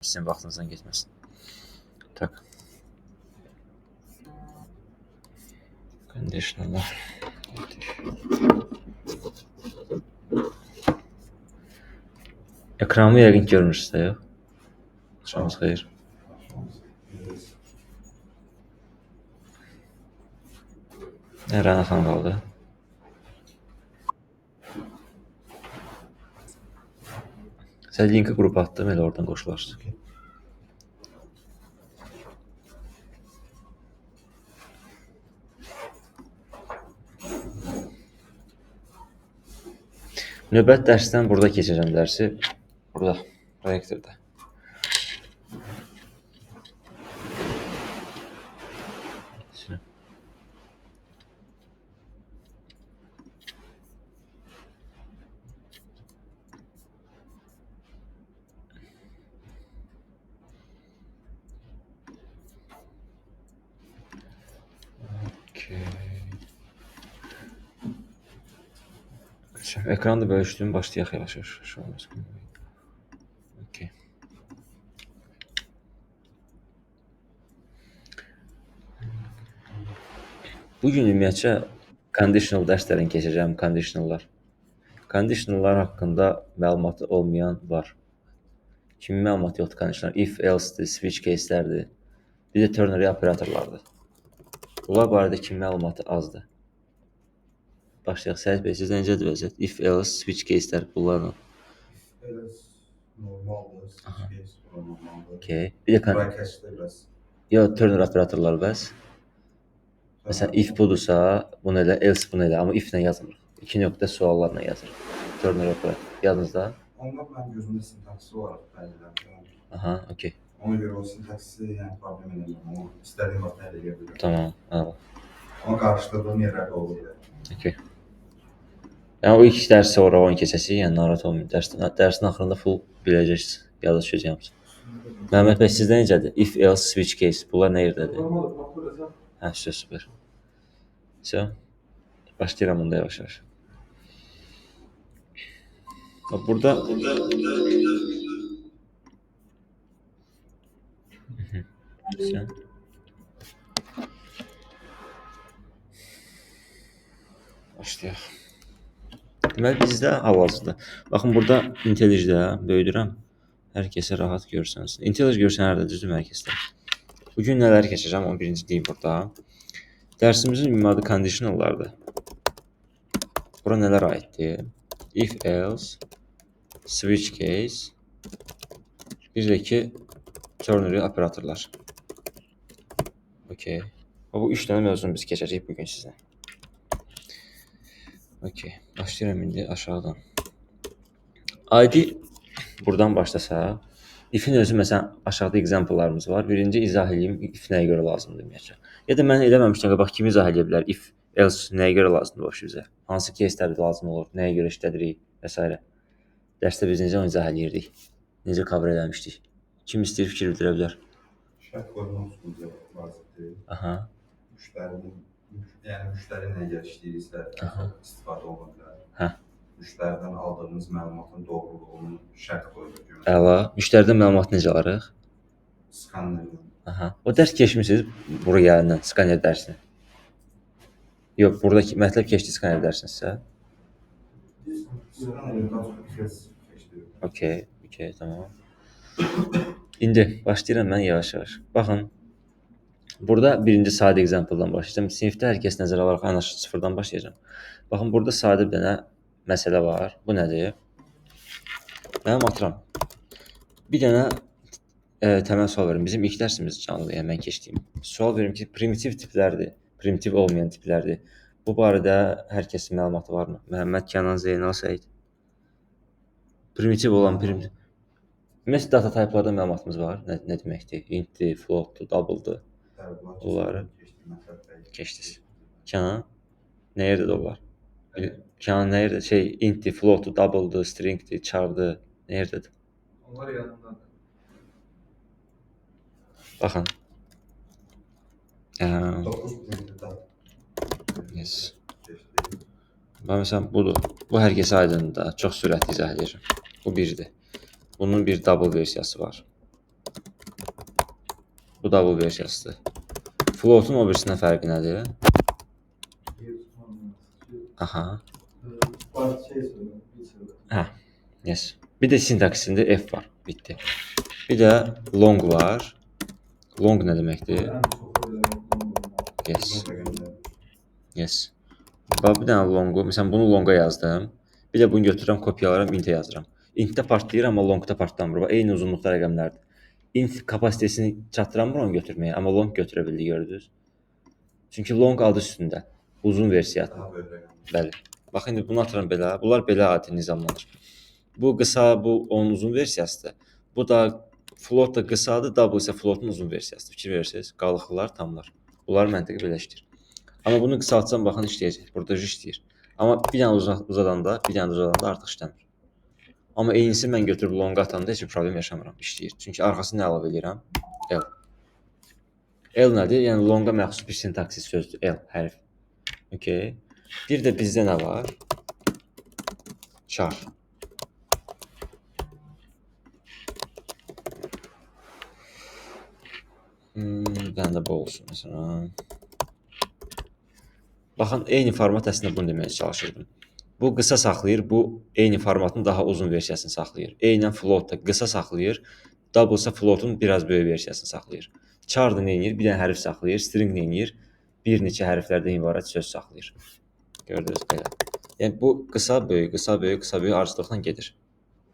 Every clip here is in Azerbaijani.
Sizin vaxtınızdan geçməsin. Tak. Conditionallar. Ekranımı yəqin görmürsünüz də, yox? Şamız xeyir. Rəna xanım qaldı. Sən linki qrupa atdım, elə oradan qoşularsınız. Növbət dərsdən burada keçəcəm dərsi. Burada, proyektorda. Ekranı da bölüşdüm, başlayaq yavaş-yavaş. Okay. Bugün ümumiyyətcə conditional dərslərini keçəcəm, conditionallar. Conditionallar haqqında məlumatı olmayan var. Kimin məlumatı yoxdur conditionallar? If, else-dir, switch case-lərdir. Bir də ternary operatorlardır. Bunlar barədə kimin məlumatı azdır. Başlayaq. Səhət bəy, sizdə necədir vəziyyət? If, else, switch case-lər bunlarla. Else normaldır, switch case normaldır. Okay. Bir də Try-catch-də bəs. Yox, ternary operatorlar bəs. Məsələn, if budursa, bunu elə, else bunu elə. Amma if-lə yazmırıq. 2 nöqtə suallarla yazırıq. Ternary operator. Yadınızda? Onlar mənim gözümdə sintaksi olaraq bəlirlənmişəm. Aha, okey. Ona görə o sintaksi yəni problem eləmirəm. Onu istədiyim vaxt həll edə bilirəm. Tamam, anladım. Amma qarşıladığım yerlərdə olur. Okey. Yəni o ilk dərsi sonra onu keçəsiz, yəni narahat olmayın. Dərsin axırında full biləcəksiniz. Yada düşəcək hamısı. Məhəmməd bəy, sizdə necədir? If, else, switch case. Bunlar nə yerdədir? Hə, süper. Все. Başlayıram bunda yavaş-yavaş. Burada Все. Başlayaq. Deməli bizdə hal-hazırda. Baxın burada IntelliJ-də böyüdürəm. Hər kəsə rahat görsənsiniz. IntelliJ görsənərdə düzdür hər kəsdə. Bu gün nələr keçəcəm onu birinci deyim burada. Dərsimizin ümumi adı conditionallardır. Bura nələr aiddir? If, else, switch case, bir də ki ternary operatorlar. Okey. Bu 3 dənə mövzunu biz keçəcəyik bugün sizlə. Okey. Başlayıram indi aşağıdan. ID buradan başlasaq, if-in özü məsələn aşağıda example-larımız var. Birinci izah edeyim if nəyə görə lazımdır ümumiyyətcə. Ya da mən eləməmişdən qabaq kim izah edə bilər? If, else nəyə görə lazımdır bax bizə? Hansı case-lər lazım olur? Nəyə görə işlədirik və s. Dərsdə biz necə onu izah edirdik? Necə cover eləmişdik? Kim istəyir fikir bildirə bilər? Şərt qoymaq üstündə vazifdir. Aha. Müştəri nə işləyirsə, istifadə oluna bilər. Hə. Müştəridən aldığımız məlumatın doğruluğunu şərt qoyuruq. Əla. Müştəridən məlumat necə alırıq? Skannerdən. Aha. O dərs keçmisiniz bura gələndən, skanner dərsini. Yox, buradakı mətləb keçdi skanner dərsinizsə. Okey, tamam. İndi başlayıram mən yavaş-yavaş. Baxın. Burada birinci sadə example-dan başlayacağım. Sinifdə hər kəs nəzərə alaraq ən aşağı sıfırdan başlayacağam. Baxın, burada sadə bir dənə məsələ var. Bu nədir? Mənim atıram. Bir dənə təməl sual verin. Bizim ilk dərsimiz canlı, yəni mən keçdiyim. Sual verim ki, primitiv tiplərdir, primitiv olmayan tiplərdir. Bu barədə hər kəsin məlumatı varmı? Məhəmməd, Kənan, Zeynal, Səid. Primitiv olan primitiv. Ümumiyyətlə data type'larda məlumatımız var. Nə deməkdir? Int'dir, float'dur, double'dur. Bunları keçdiniz. Kənan, nə yerdədir onlar? Kənan nə yerdə? Int'dir, float'dur, double'dur, string'dir, char'dır. Nə yerdədir? Onlar yadımdadır. Baxın. 9 primitivdə. Yes. Məsələn, budur. Bu hər kəsə aydındır da. Çox sürətli izah edəcəm. Bu birdir. Bunun bir double versiyası var. Bu double versiyasıdır. Float'un o birisindən fərqi nədir? Aha. Hə. Yes. Bir də sintaksində F var. Bitdi. Bir də long var. Long nə deməkdir? Yes. Yes. Bax bir dənə longu, məsələn bunu longa yazdım. Bir də bunu götürürəm, kopyalaram, int-ə yazıram. Int-də partlayır, amma long-da partlamır. Bax eyni uzunluqda rəqəmlərdir. Int kapasitesini çatdıramır onu götürməyə, amma long götürə bildi, gördünüz. Çünki long adı üstündə. Uzun versiyadır. Bəli. Bax indi bunu atıram belə. Bunlar belə adi nizamlanır. Bu qısa, bu onun uzun versiyasıdır. Bu da float da qısadır, double isə floatun uzun versiyasıdır. Fikir verirsiniz, qalıqlar, tamlar. Bunlar məntiqi belə işləyir. Amma bunu qısaltsam baxın işləyəcək. Burada işləyir. Amma bir dənə uzadanda, artıq işləmir. Amma eynisi mən götürüb longa atanda heç bir problem yaşamıram, işləyir. Çünki arxasını əlavə edirəm. L. L nədir? Yəni longa məxsus bir sintaksis sözdür. L hərf. Okay. Bir də bizdə nə var? Char. Bir dənə də bu olsun məsələn. Baxın, eyni format əslində bunu deməyə çalışırdım. Bu qısa saxlayır, bu eyni formatın daha uzun versiyasını saxlayır. Eynən float da qısa saxlayır, double isə floatun biraz böyük versiyasını saxlayır. Char da nə edir? Bir dənə hərf saxlayır, string nə edir? Bir neçə hərflərdən ibarət söz saxlayır. Gördünüz belə. Yəni bu qısa böyük, qısa böyük, qısa böyük ardıcılıqla gedir.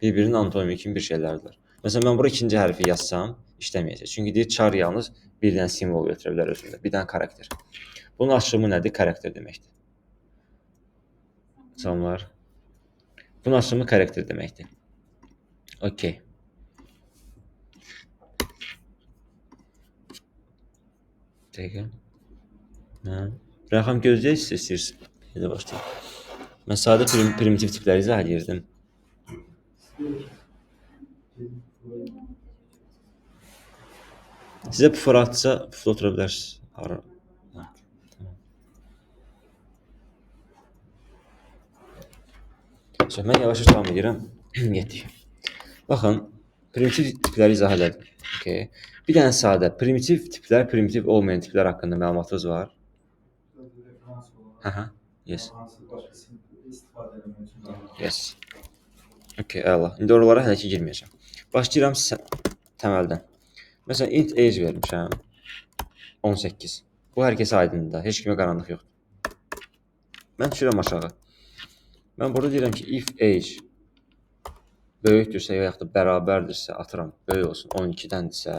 Bir-birinin antonimi kimi bir şeylərdir. Məsələn mən bura ikinci hərfi yazsam işləməyəcək. Çünki deyir char yalnız bir dənə simvol götürə bilər özündə, bir dənə karakter. Bunun açılımı nədir? Karakter deməkdir. Salamlar. Bunun açılımı karakter deməkdir. Okay. Dəqiqə. Rəqəm gözləyəcək istəyirsiniz. Elə başlayaq. Mən sadə primitiv tipləri izah edirdim. Sizə puffer atsa, puffer otura bilərsiniz. Mən yavaş-yavaş davam edirəm. Getdik. Baxın, primitiv tipləri izah elədim. Okay. Bir dənə sadə primitiv tiplər, primitiv olmayan tiplər haqqında məlumatınız var? Hə. Yes. Yes. Okay, əla. İndi oralara hələ ki girməyəcəm. Başlayıram təməldən. Məsələn, int age vermişəm. 18. Bu hər kəsə aydındır. Heç kimə qaranlıq yoxdur. Mən düşürəm aşağı. Mən burada deyirəm ki, if age böyükdürsə və yaxud da bərabərdirsə, atıram, böyük olsun, 12-dəndirsə,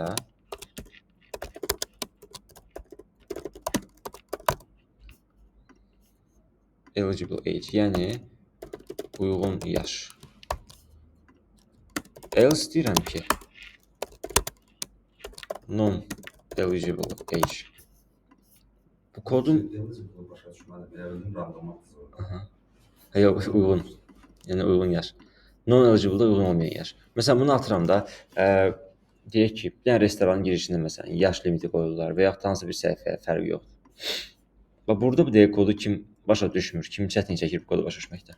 eligible age, yəni uyğun yaş. Else deyirəm ki, non-eligible age. Bu kodun... Yox, uyğun. Yəni uyğun yaş. Non-eligible da uyğun olmayan yaş. Məsələn, bunu atıram da, deyək ki, bir dənə restoranın girişində məsələn, yaş limiti qoyurlar və yaxud da hansı bir səhifəyə fərqi yoxdur. Və burada bu deyək kodu kim başa düşmür, kim çətin çəkir bu kodu başa düşməkdə.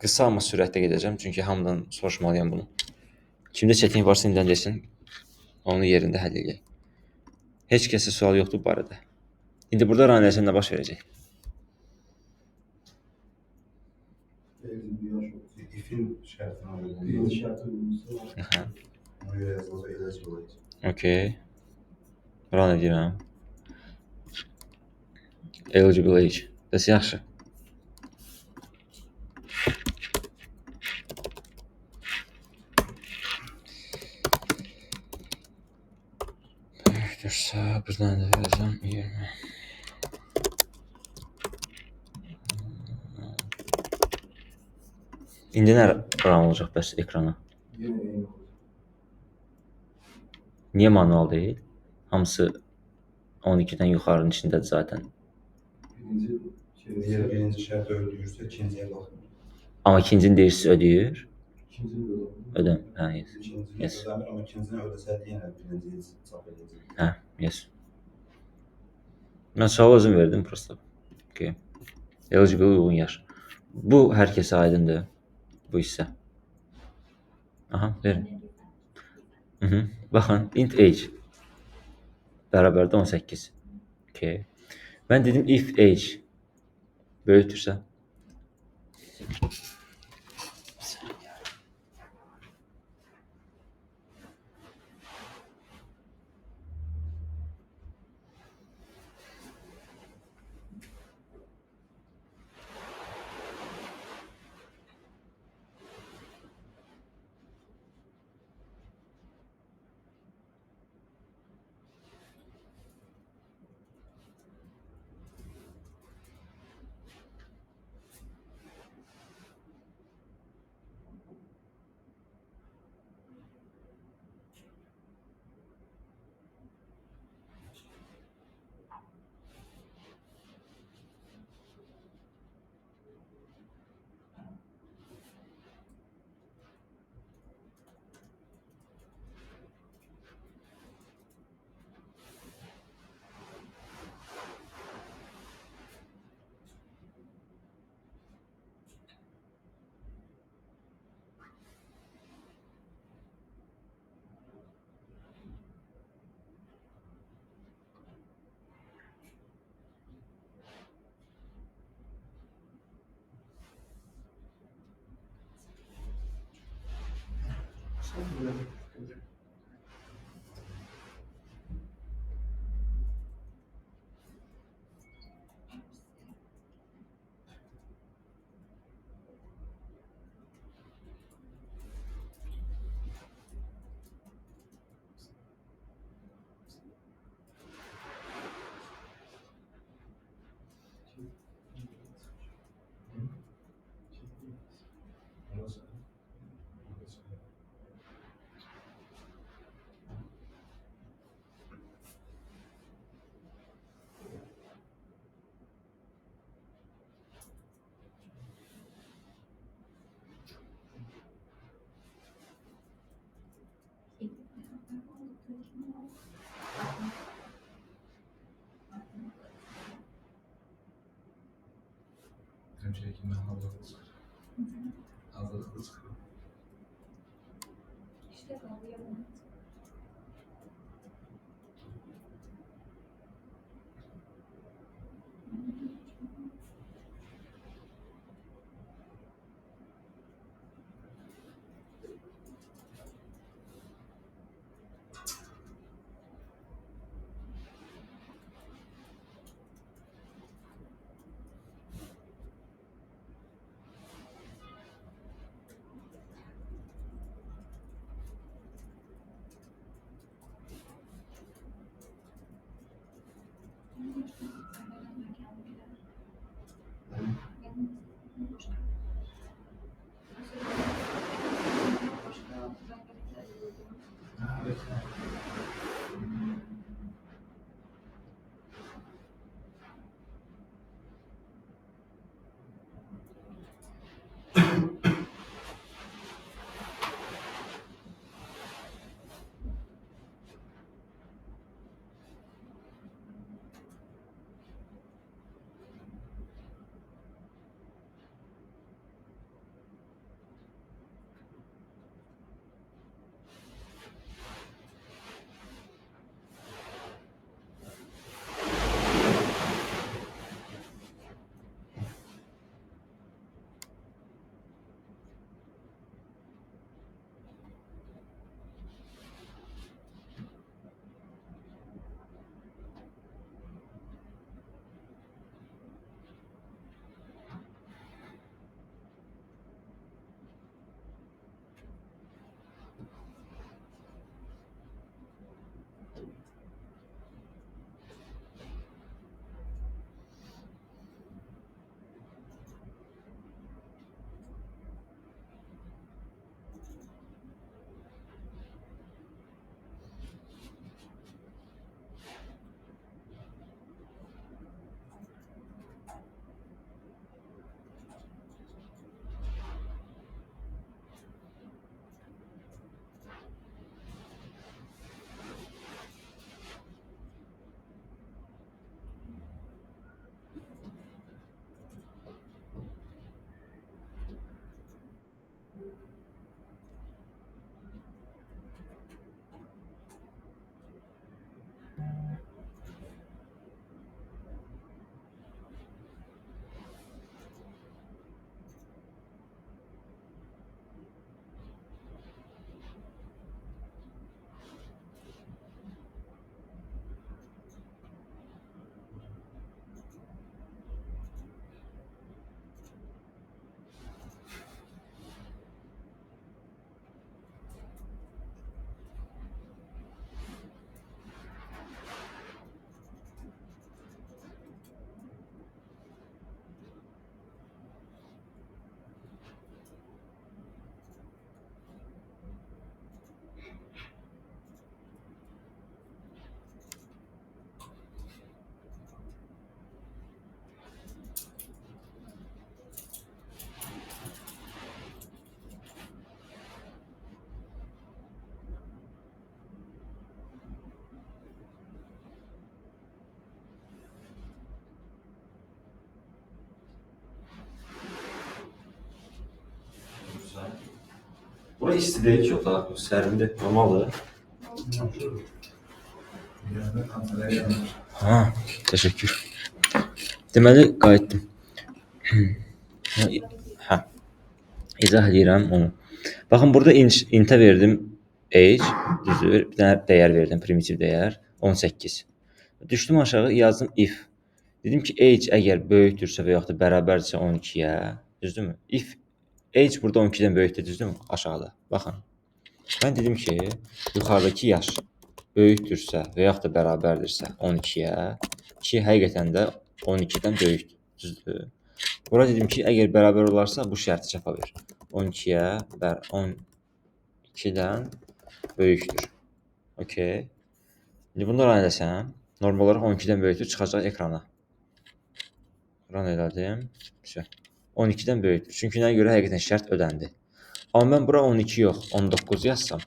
Qısa amma sürətlə gedəcəm, çünki hamıdan soruşmalıyam bunu. Kimdə çətin varsa indidən desin, onun yerində həll edək. Heç kəsə sual yoxdur bu barədə. İndi burada run etsəm nə baş verəcək? İfin şərtinə Okay. Run edirəm. Eligible age. Bəs yaxşı. Böyükdürsə, bir dənə də verəcəm. 20. İndi nə run olacaq bəs ekrana? Niyə manual deyil? Hamısı 12-dən yuxarının içindədir zaten. Birinci şərt ödəyirsə, ikinciyə baxın. Amma ikincini deyirsiz ödəyir? Ödəm. Hə, yes. İkincini ödəmir, amma ikincinə ödəsəydi yenə birinciyi çap edəcək. Hə, yes. Mən sual özüm verdim prosta. Okay. Eligible uyğun yaş. Bu hər kəsə aydındır. Bu hissə. Aha, verin. Baxın, int age bərabərdir 18. Okay. Mən dedim if age böyütürsə. Hemşehrinden hazırlıklı çıkıyor. Hazırlıklı çıkıyor. Bura isti deyil ki, otaq sərindir, normaldır. Ha, təşəkkür. Deməli, qayıtdım. Hə, izah edirəm onu. Baxın, burada intə verdim age, düzdür, bir dənə dəyər verdim, primitiv dəyər, 18. Düşdüm aşağı, yazdım if. Dedim ki, age əgər böyükdürsə və yaxud da bərabərdirsə 12-yə, düzdürmü? If age burada 12-dən böyükdür, düzdürmü? Aşağıda. Baxın. Mən dedim ki, yuxarıdakı yaş böyükdürsə və yaxud da bərabərdirsə 12-yə, ki, həqiqətən də 12-dən böyükdür, düzdür? Bura dedim ki, əgər bərabər olarsa bu şərti çapa ver. 12-yə 12-dən böyükdür. Okay. İndi bunu run edəsəm, normal olaraq 12-dən böyükdür çıxacaq ekrana. Run elədim. 12-dən böyükdür. Çünki nəyə görə həqiqətən şərt ödəndi. Amma mən bura 12 yox, 19 yazsam,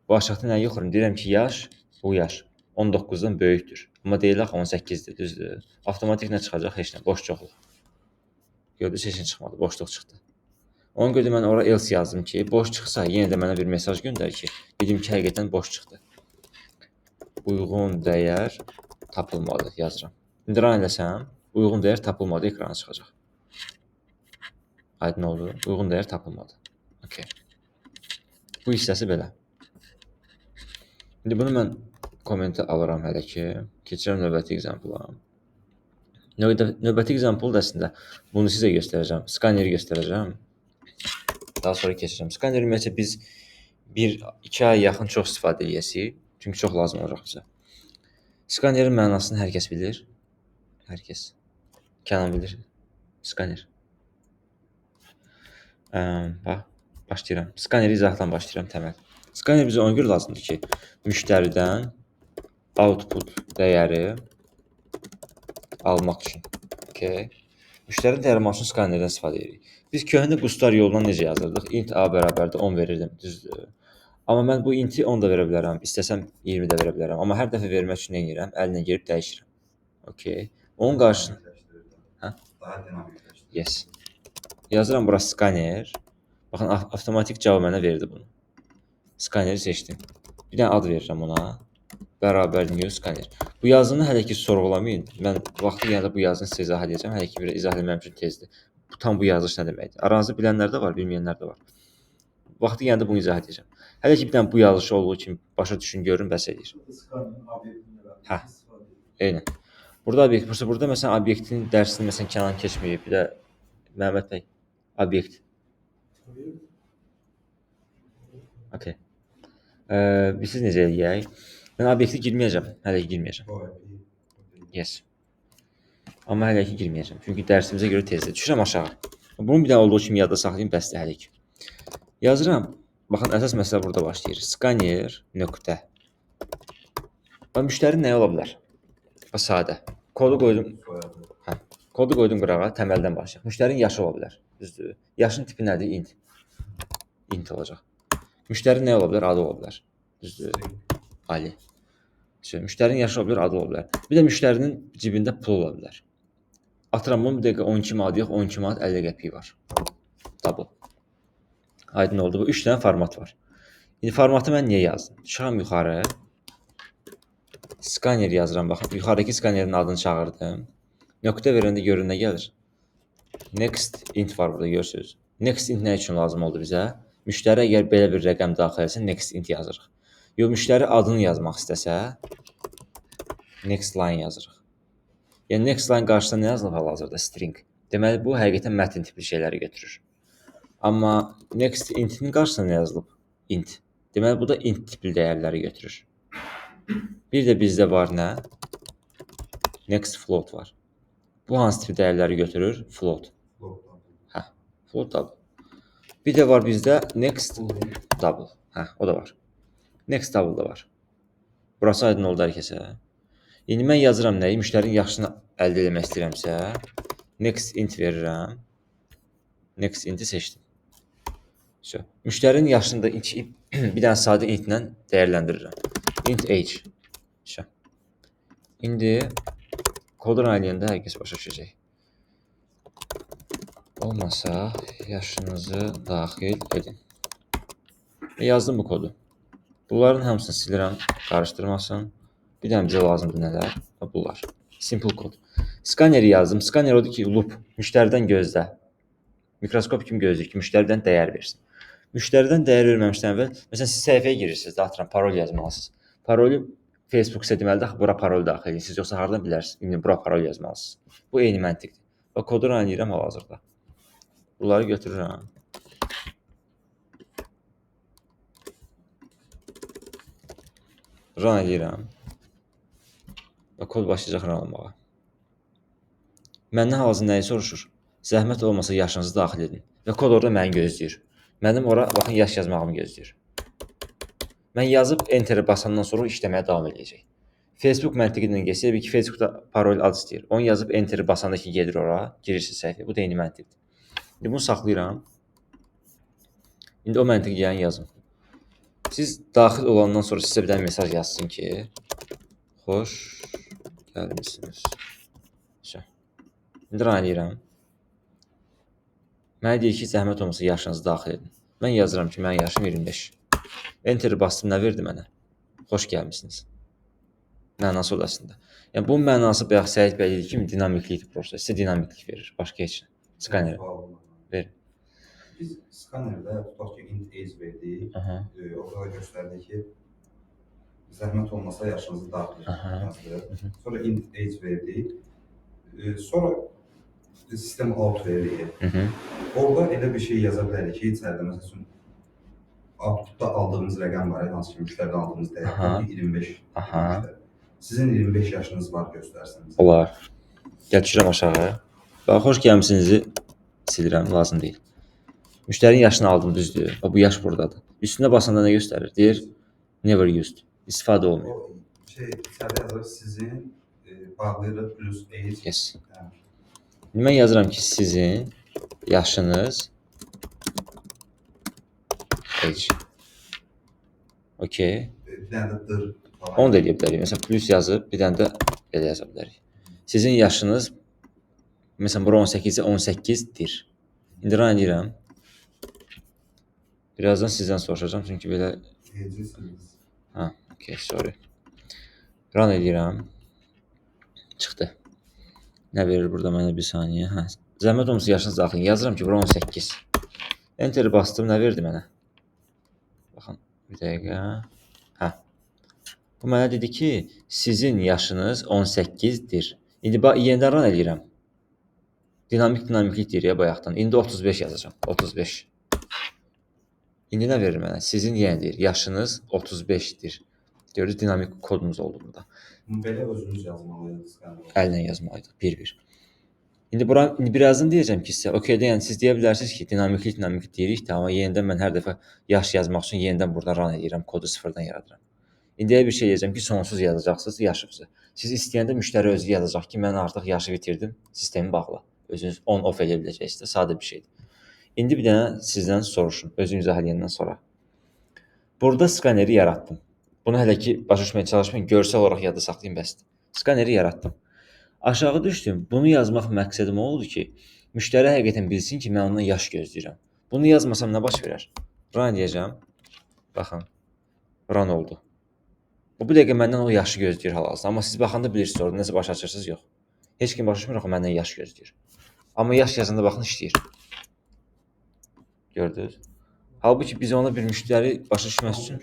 bu aşağıda nəyi yoxurum? Deyirəm ki, yaş, bu yaş 19-dan böyükdür. Amma deyil axı 18-dir, düzdür. Avtomatik nə çıxacaq? Heç nə, boş çoxluq. Gördünüz, heç nə çıxmadı, boşluq çıxdı. Ona görə mən ora else yazdım ki, boş çıxsa yenə də mənə bir mesaj göndər ki, dedim ki, həqiqətən boş çıxdı. Uyğun dəyər tapılmadı yazıram. İndi run eləsəm, uyğun dəyər tapılmadı ekrana çıxacaq. Aydın oldu. Uyğun dəyər tapılmadı. Okay. Bu hissəsi belə. İndi bunu mən kommentə alıram hələ ki. Keçirəm növbəti example-a. Növbəti example da əslində bunu sizə göstərəcəm. Skaneri göstərəcəm. Daha sonra keçirəm. Skaneri ümumiyyətlə biz 1-2 ay yaxın çox istifadə edəcəyik. Çünki çox lazım olacaq bizə. Skanerin mənasını hər kəs bilir. Hər kəs. Kənan bilir. Skaner. Bax, başlayıram. Skaneri izahdan başlayıram təməl. Skaner bizə ona görə lazımdır ki, müştəridən output dəyəri almaq üçün. Okay. Müştərinin dəyəri almaq üçün skanerdən istifadə edirik. Biz köhnə qustar yolundan necə yazırdıq? Int a bərabərdir 10 verirdim, düzdür. Amma mən bu inti 10 da verə bilərəm, istəsəm 20 də verə bilərəm. Amma hər dəfə vermək üçün nə edirəm? Əlinə girib dəyişirəm. Okay. Onun qarşısına Daha dinamikləşdirir. yes. Yazıram bura skaner. Baxın, avtomatik cavab mənə verdi bunu. Skaneri seçdim. Bir dənə ad verirəm ona. Bərabər new skaner. Bu yazını hələ ki sorğulamayın. Mən vaxtı yəni bu yazını sizə izah edəcəm. Hələ ki bir izah etməm üçün tezdir. Tam bu yazılış nə deməkdir? Aranızda bilənlər də var, bilməyənlər də var. Vaxtı yəni bunu izah edəcəm. Hələ ki bir dənə bu yazılış olduğu kimi başa düşün, görün, bəs edir. Hə. Eynən. Burada obyekt, burada məsələn obyektin dərsini məsələn Kənan keçməyib, bir də Məhəmməd bəy obyekt. Okay. Biz necə eləyək? Mən obyekti girməyəcəm, hələ ki girməyəcəm. Yes. Amma hələ ki girməyəcəm. Çünki dərsimizə görə tezdir. Düşürəm aşağı. Bunun bir dənə olduğu kimi yadda saxlayım, bəsdir hələ ki. Yazıram. Baxın, əsas məsələ burada başlayır. Skaner nöqtə. Müştəri nə ola bilər? Bax, sadə. Kodu qoydum. Hə. Kodu qoydum qırağa, təməldən başlayaq. Müştərinin yaşı ola bilər. Düzdür. Yaşın tipi nədir? Int. Int olacaq. Müştəri nə ola bilər? Adı ola bilər. Düzdür. Ali. Müştərinin yaşı ola bilər, adı ola bilər. Bir də müştərinin cibində pul ola bilər. Atıram, bunun bir dəqiqə 12 manat yox, 12 manat 50 qəpiyi var. Double. Aydın oldu. Bu 3 dənə format var. İndi formatı mən niyə yazdım? Çıxıram yuxarı. Skaner yazıram, baxın. Yuxarıdakı skanerin adını çağırdım. Nöqtə verəndə görün nə gəlir? Next int var burada, görürsünüz. Next int nə üçün lazım oldu bizə? Müştəri əgər belə bir rəqəm daxil etsə, next int yazırıq. Yox, müştəri adını yazmaq istəsə, next line yazırıq. Yəni next line qarşısında nə yazılır hal-hazırda? String. Deməli, bu həqiqətən mətn tipli şeyləri götürür. Amma next intinin qarşısında nə yazılıb? Int. Deməli, bu da int tipli dəyərləri götürür. Bir də bizdə var nə? Next float var. Bu hansı tipli dəyərləri götürür? Float. Hə, float double. Bir də var bizdə next double. Hə, o da var. Next double da var. Burası aydın oldu hər kəsə. İndi mən yazıram nəyi? Müştərinin yaşını əldə etmək istəyirəmsə, next int verirəm. Next inti seçdim. Müştərinin yaşını da bir dənə sadə intlə dəyərləndirirəm. Int age. İndi kodu run eləyəndə hər kəs başa düşəcək. Olmasa yaşınızı daxil edin. Və yazdım bu kodu. Bunların hamısını silirəm, qarışdırmasın. Bir dənə bizə lazımdır nələr? Bunlar. Simple kod. Skaneri yazdım. Skaner odur ki, loop. Müştəridən gözlə. Mikroskop kimi gözləyir ki, müştəridən dəyər versin. Müştəridən dəyər verməmişdən əvvəl, məsələn, siz səhifəyə girirsiniz, atıram, parol yazmalısınız. Parolu Facebook sizə deməlidir, bura parol daxil edirsiniz, yoxsa hardan bilərsiniz? İndi bura parol yazmalısınız. Bu eyni məntiqdir. Və kodu run edirəm hal-hazırda. Bunları götürürəm. Run edirəm. Və kod başlayacaq run olmağa. Məndən hal-hazırda nəyi soruşur? Zəhmət olmasa yaşınızı daxil edin. Və kod orada məni gözləyir. Mənim ora baxın yaş yazmağımı gözləyir. Mən yazıb enter basandan sonra işləməyə davam edəcək. Facebook məntiqindən geçsə, ki, Facebookda parol ad istəyir. Onu yazıb enter basanda ki, gedir ora, girirsiniz səhifəyə. Bu da eyni məntiqdir. İndi bunu saxlayıram. İndi o məntiqi yəni yazın. Siz daxil olandan sonra sizə bir dənə mesaj yazsın ki, xoş gəlmisiniz. İndi run edirəm. Mənə deyir ki, zəhmət olmasa yaşınızı daxil edin. Mən yazıram ki, mənim yaşım 25. Enter bastım, nə verdi mənə? Xoş gəlmisiniz. Mənası o da əslində. Yəni, bunun mənası bayaq Səid bəy dedi kimi dinamiklikdir prosta. Sizə dinamiklik verir, başqa heç nə. Skaner. Ver. Biz skanerdə tutaq ki, int age verdik. Orada göstərdi ki, zəhmət olmasa yaşınızı daxil edin. Sonra int age verdik. Sonra sistem out verir. Orada elə bir şey yaza bilərik ki, içəridə məsəl üçün outputda aldığımız rəqəm var, hansı ki, müştəridən aldığımız dəyər 25. Sizin 25 yaşınız var göstərsiniz. Olar. Gəl düşürəm aşağı. Bax, xoş gəlmisinizi silirəm, lazım deyil. Müştərinin yaşını aldım, düzdür. Bu yaş buradadır. Üstünə basanda nə göstərir? Deyir, never used. İstifadə olmuyor. O içəridə yazılır, sizin bağlayırıq plus age. Yes. Mən yazıram ki, sizin yaşınız age. Okey. Bir dənə də dır. Onu da eləyə bilərik. Məsələn, plus yazıb, bir dənə də elə yaza bilərik. Sizin yaşınız, məsələn, bura 18-də 18-dir. İndi run edirəm. Birazdan sizdən soruşacağım, çünki belə... Okey, sorry. Run edirəm. Çıxdı. Nə verir burada mənə bir saniyə? Zəhmət olmasa yaşınız daxil. Yazıram ki, bura 18. Enter bastım, nə verdi mənə? Baxın, bir dəqiqə. Bu mənə dedi ki, sizin yaşınız 18-dir. İndi yenidən run edirəm. Dinamiklik deyir ya bayaqdan. İndi 35 yazacağım. 35. İndi nə verir mənə? Sizin yenə deyir, yaşınız 35-dir. Görürüz, dinamik kodumuz oldu burada. Belə özünüz yazmalıydınız. Əllə yazmalıydıq, bir-bir. İndi birazdan deyəcəm ki, sizə, okeydə, yəni siz deyə bilərsiniz ki, dinamiklik deyirik də, amma yenidən mən hər dəfə yaş yazmaq üçün yenidən burada run edirəm, kodu sıfırdan yaradıram. İndiyə bir şey deyəcəm ki, sonsuz yazacaqsınız yaşınızı. Siz istəyəndə müştəri özü yazacaq ki, mən artıq yaşı bitirdim, sistemi bağla. Özünüz on-off edə biləcəksiniz, sadə bir şeydir. İndi bir dənə sizdən soruşum, özüm izah edəndən sonra. Burada skaneri yaratdım. Bunu hələ ki, başa düşməyə çalışmayın, görsel olaraq yadda saxlayın bəsdir. Skaneri yaratdım. Aşağı düşdüm, bunu yazmaq məqsədim oldu ki, müştəri həqiqətən bilsin ki, mən ondan yaş gözləyirəm. Bunu yazmasam nə baş verər? Run edəcəm. Baxın, run oldu. Bu dəqiqə məndən o yaşı gözləyir hal-hazırda. Amma siz baxanda bilirsiniz orada nəsə başa açırsınız, yox. Heç kim başa düşmür, axı məndən yaş gözləyir. Amma yaş yazanda baxın işləyir. Gördünüz? Halbuki biz ona bir müştəri başa düşməsi üçün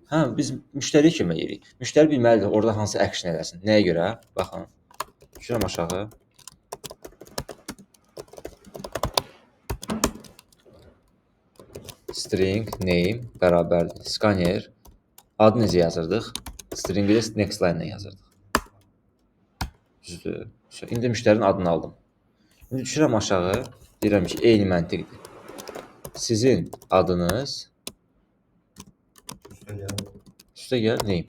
biz müştəriyə kömək edirik. Müştəri bilməlidir orada hansı action eləsin. Nəyə görə? Baxın. Düşürəm aşağı. String name bərabərdir. Scanner. Adı necə yazırdıq? String'i də next line ilə yazırdıq. Düzdür. İndi müştərinin adını aldım. İndi düşürəm aşağı. Deyirəm ki, eyni məntiqdir. Sizin adınız üstə gəl, name.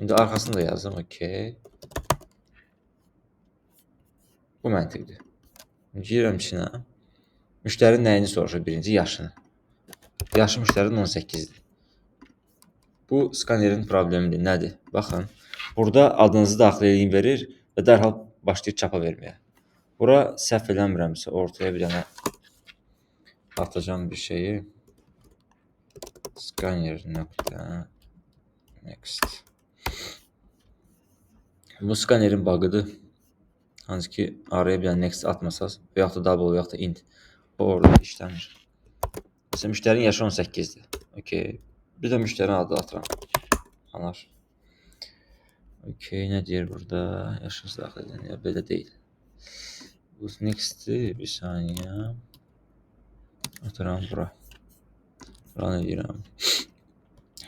İndi arxasını da yazdım, okey. Bu məntiqdir. Girəm içinə. Müştəri nəyini soruşur? Birinci, yaşını. Yaşı müştərinin 18-dir. Bu skanerin problemidir. Nədir? Baxın. Burada adınızı daxil edin verir və dərhal başlayır çapa verməyə. Bura səhv eləmirəmsə ortaya bir dənə atacağım bir şeyi. Scanner.next. Bu skanerin bug'ıdır. Hansı ki araya bir dənə next atmasaz və yaxud da double və yaxud da int o orada işləmir. Məsələn, müştərinin yaşı 18-dir. Okey. Bir də müştərinin adını atıram. Anar. Okey, nə deyir burada? Yaşınız daxil edin. Ya, belə deyil. Bu next'dir. Bir saniyə. Atıram bura. Bura nə deyirəm?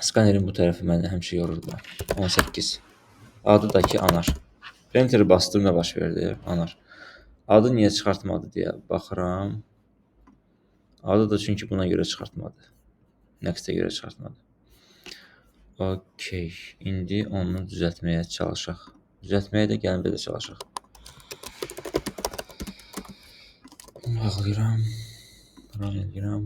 Skanerin bu tərəfi məni həmişə yorurdu. 18. Adı da ki Anar. Enter bastım nə baş verdi? Anar. Adı niyə çıxartmadı deyə baxıram. Adı da çünki buna görə çıxartmadı. Next-ə görə çıxartmadı. Okey. İndi onu düzəltməyə çalışaq. Düzəltməyə də gəlin belə çalışaq. Bağlayıram. Run edirəm.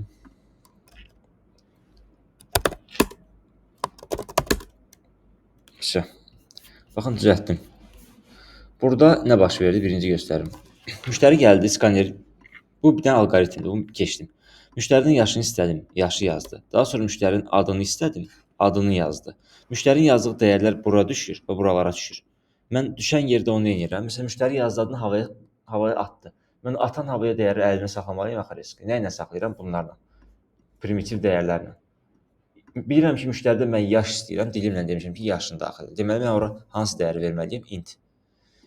Baxın, düzəltdim. Burada nə baş verdi? Birinci göstərim. Müştəri gəldi, skaner. Bu bir dənə alqoritmdir, bunu keçdim. Müştərinin yaşını istədim, yaşı yazdı. Daha sonra müştərinin adını istədim, adını yazdı. Müştərinin yazdığı dəyərlər bura düşür və buralara düşür. Mən düşən yerdə onu edirəm. Məsələn, müştəri yazdığı adını havaya atdı. Mən atan havaya dəyəri əlimdə saxlamalıyım axı riski. Nə ilə saxlayıram? Bunlarla. Primitiv dəyərlərlə. Bilirəm ki, müştəridə mən yaş istəyirəm, dilimlə demişəm ki, yaşını daxil et. Deməli, mən ora hansı dəyəri verməliyim? Int.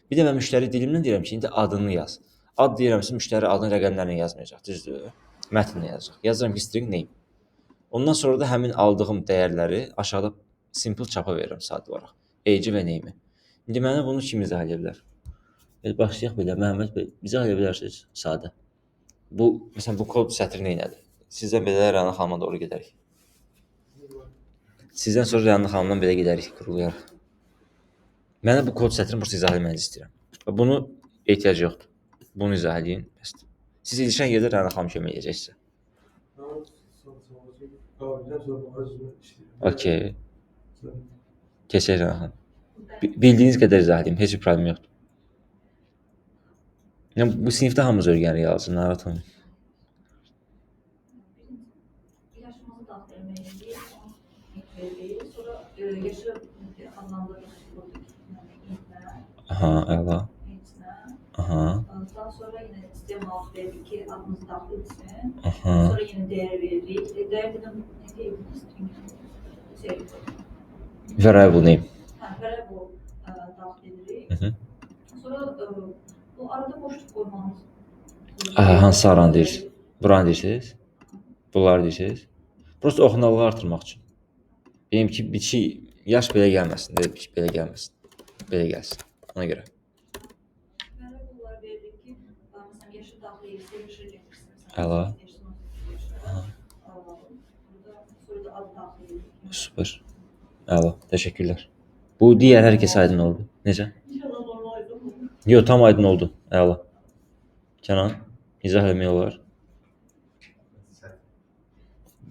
Bir də mən müştəri dilimlə deyirəm ki, indi adını yaz. Ad deyirəmsə, müştəri adını rəqəmlərlə yazmayacaq, düzdür? Mətnlə yazacaq. Yazıram ki, string name. Ondan sonra da həmin aldığım dəyərləri aşağıda simple çapa verirəm sadə olaraq. Age və name-i. İndi mənə bunu kim izah edə bilər? Başlayaq belə, Məhəmməd bəy, izah edə bilərsiniz sadə. Bu, məsələn, bu kod sətri neynədir? Sizdən belə Rəna xanıma doğru gedərik. Sizdən sonra Rəna xanımdan belə gedərik, qurulayarıq. Mənə bu kod sətrini burası izah etməyinizi istəyirəm. Bunu ehtiyac yoxdur. Bunu izah edin. Siz ilişən yerdə Rəna xanım kömək edəcək sizə. Okey. Keçək Rəna xanım. Bildiyiniz qədər izah edeyim. Heç bir problem yoxdur. Yəni, bu sinifdə hamımız öyrənirik yazın, narahat olmayın. Yaşımızı daxil etməliyik. Sonra yaşı adlandırırıq. Aha, əla. Aha. Daha sonra yenə sistem alt veririk ki, adımızı daxil etsin. Aha. Sonra yenə dəyər veririk. Dəyər dedim, nə deyim? Variable name. Variable daxil edirik. Sonra bu arada boşluq qoymamız. Hansı aranı deyirsiniz? Buranı deyirsiniz? Bunları deyirsiniz? Prosta oxunalığı artırmaq üçün. Deyim ki, biçi yaş belə gəlməsin, belə gəlməsin. Belə gəlsin. Ona görə. Variable'lar veririk ki, məsələn, yaşı daxil edirsə, yaşı getirsin. Əla. Sonra da adı daxil edirik. Super. Əla. Təşəkkürlər. Bu digər hər kəsə aydın oldu. Necə? İnşallah normal aydın olur. Yox, tam aydın oldu. Əla. Kənan, izah etmək olar.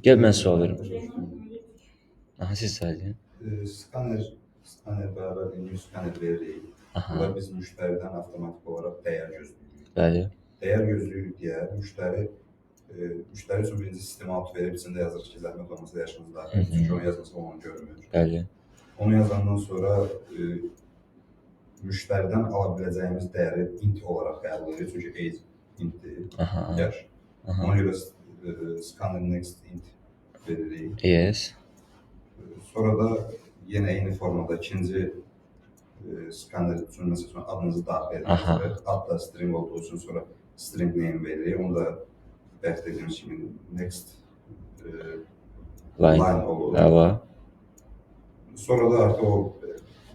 Gəl mən sual verim. Aha, siz söyləyin. Skaner bərabər new skaner veririk. Bunlar biz müştəridən avtomatik olaraq dəyər gözləyirik. Bəli. Dəyər gözləyirik deyə müştəri üçün birinci sistemə out verib, içində yazır ki, zəhmət olmasa yaşınız daxil. Çünki onu yazmasa onu görmür. Bəli. Onu yazandan sonra müştəridən ala biləcəyimiz dəyəri int olaraq qəbul edirik. Çünki age intdir, yaş. Ona görə scanner next int veririk. Yes. Sonra da yenə eyni formada ikinci scanner üçün məsələn adınızı daxil edirik. Ad da string olduğu üçün sonra string name veririk. Onu da bəxt ediyimiz kimi next line olur. Əla. Sonra da artıq o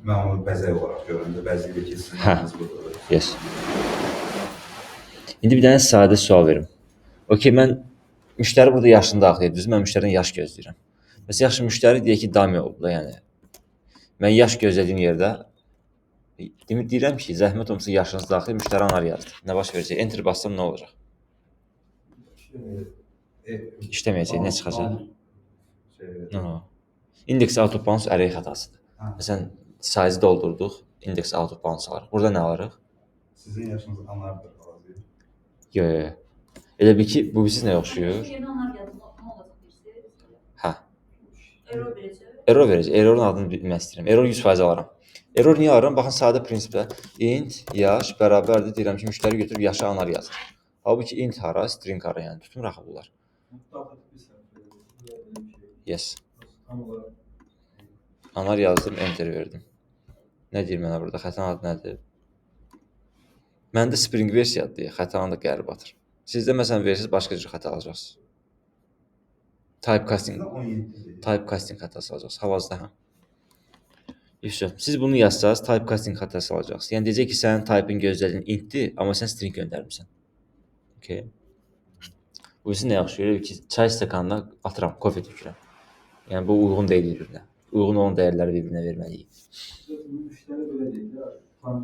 mən onu bəzək olaraq görəndə bəzəyirik ki, sizin budur. Yes. İndi bir dənə sadə sual verim. Okey, mən müştəri burada yaşını daxil edir. Mən müştərinin yaş gözləyirəm. Məsələn, yaxşı müştəri deyək ki, dummy oldu da, yəni. Mən yaş gözlədiyim yerdə deyirəm ki, zəhmət olmasa yaşınız daxil, müştəri anar yazdı. Nə baş verəcək? Enter bassam nə olacaq? İşləməyəcək, nə çıxacaq? Index out of bounds array xətasıdır. Məsələn, size doldurduq, index out of bounds alırıq. Burada nə alırıq? Sizin yaşınız anardır. Yox. Elə bil ki, bu siz nəyə oxşuyur? Yeni anar yazdım, nə olacaq deyirsiniz? Hə. Error verəcək. Error verəcək. Errorun adını bilmək istəyirəm. Error 100% alaram. Error niyə alıram? Baxın, sadə prinsiplə int yaş bərabərdir deyirəm ki, müştəri götürüb yaşı anar yazır. Halbuki int hara, string hara, yəni tutmur axı bunlar. Yes. Anar yazdım, enter verdim. Nə deyir mənə burada? Xətanın adı nədir? Məndə Spring versiyadır, xətanı da qərib atır. Sizdə məsələn versiniz başqa cür xəta alacaqsınız. Typecasting xətası alacaqsınız. Hal-hazırda hə. Siz bunu yazsaz, typecasting xətası alacaqsınız. Yəni deyəcək ki, sənin type-ın gözlədiyin intdir, amma sən string göndərmirsən. Okay. Bu isə nə yaxşı görür ki, çay stəkanına atıram, kofe tökürəm. Yəni bu uyğun deyil bir-birinə. Uyğun olan dəyərləri bir-birinə verməliyik. Müştəri belə deyil də, tam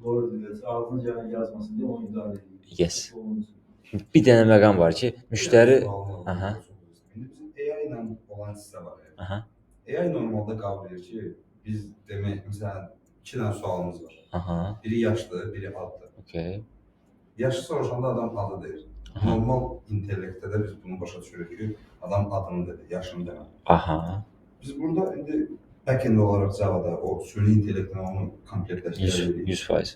doğru deyil. Ağzına gələn yazmasın deyə onu idarə edir. Yes. Bir dənə məqam var ki, müştəri Aha. Bizim AI ilə olan hissə var. Aha. AI normalda qəbul edir ki, biz demək məsələn 2 dənə sualımız var. Aha. Biri yaşdır, biri addır. Okay. Yaşı soruşanda adam adı deyir. Normal intellektdə də biz bunu başa düşürük ki, adam adını dedi, yaşını demədi. Aha. Biz burada indi backend olaraq Java-da o süni intellektlə onu komplektləşdiririk. 100%.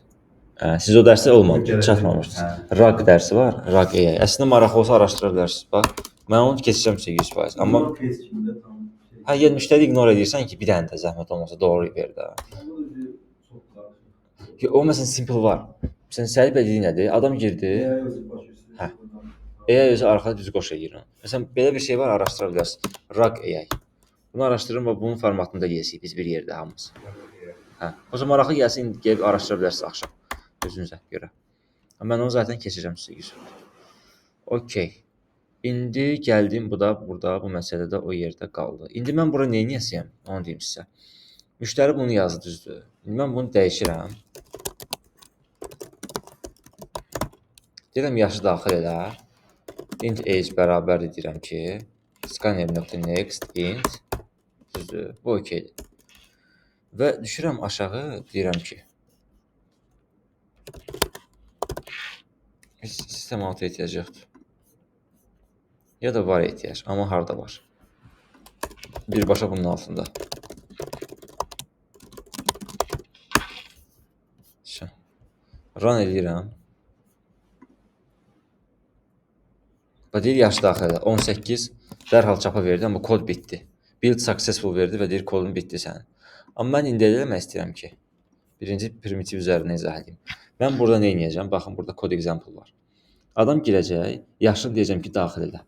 Siz o dərsə olmadı, çatmamışdınız. RAG dərsi var, RAG AI. Əslində maraqlı olsa araşdıra bilərsiniz. Bax, mən onu keçəcəm sizə 100%. Amma yəni müştəri ignore edirsən ki, bir dənə də zəhmət olmasa doğru ver də. O məsələn simple var. Sən səhv dediyin nədir? Adam girdi. Hə. AI özü arxada düz qoş edir. Məsələn belə bir şey var, araşdıra bilərsiniz. RAG AI. Bunu araşdırın və bunun formatında yeyəsik biz bir yerdə hamımız. Hə. O zaman maraqlı gəlsin, gəlib araşdıra bilərsiniz axşam. Özünüzə görə. Mən onu zaten keçəcəm sizə 100%. Okay. İndi gəldim bu da burada bu məsələdə o yerdə qaldı. İndi mən bura nə edəcəyəm? Onu deyim sizə. Müştəri bunu yazdı düzdür. İndi mən bunu dəyişirəm. Deyirəm yaşı daxil elə. Int age bərabərdir deyirəm ki, scanner.next int düzdür. Bu okeydir. Və düşürəm aşağı deyirəm ki, sistem altı ehtiyac yoxdur. Ya da var ehtiyac, amma harda var? Birbaşa bunun altında. Run edirəm. Və deyir yaş daxil 18 dərhal çapa verdi, amma kod bitdi. Build successful verdi və deyir kodun bitdi sənin. Amma mən indi eləmək istəyirəm ki, birinci primitiv üzərindən izah edeyim. Mən burada nə edəcəm? Baxın, burada kod example var. Adam girəcək, yaşını deyəcəm ki, daxil elə.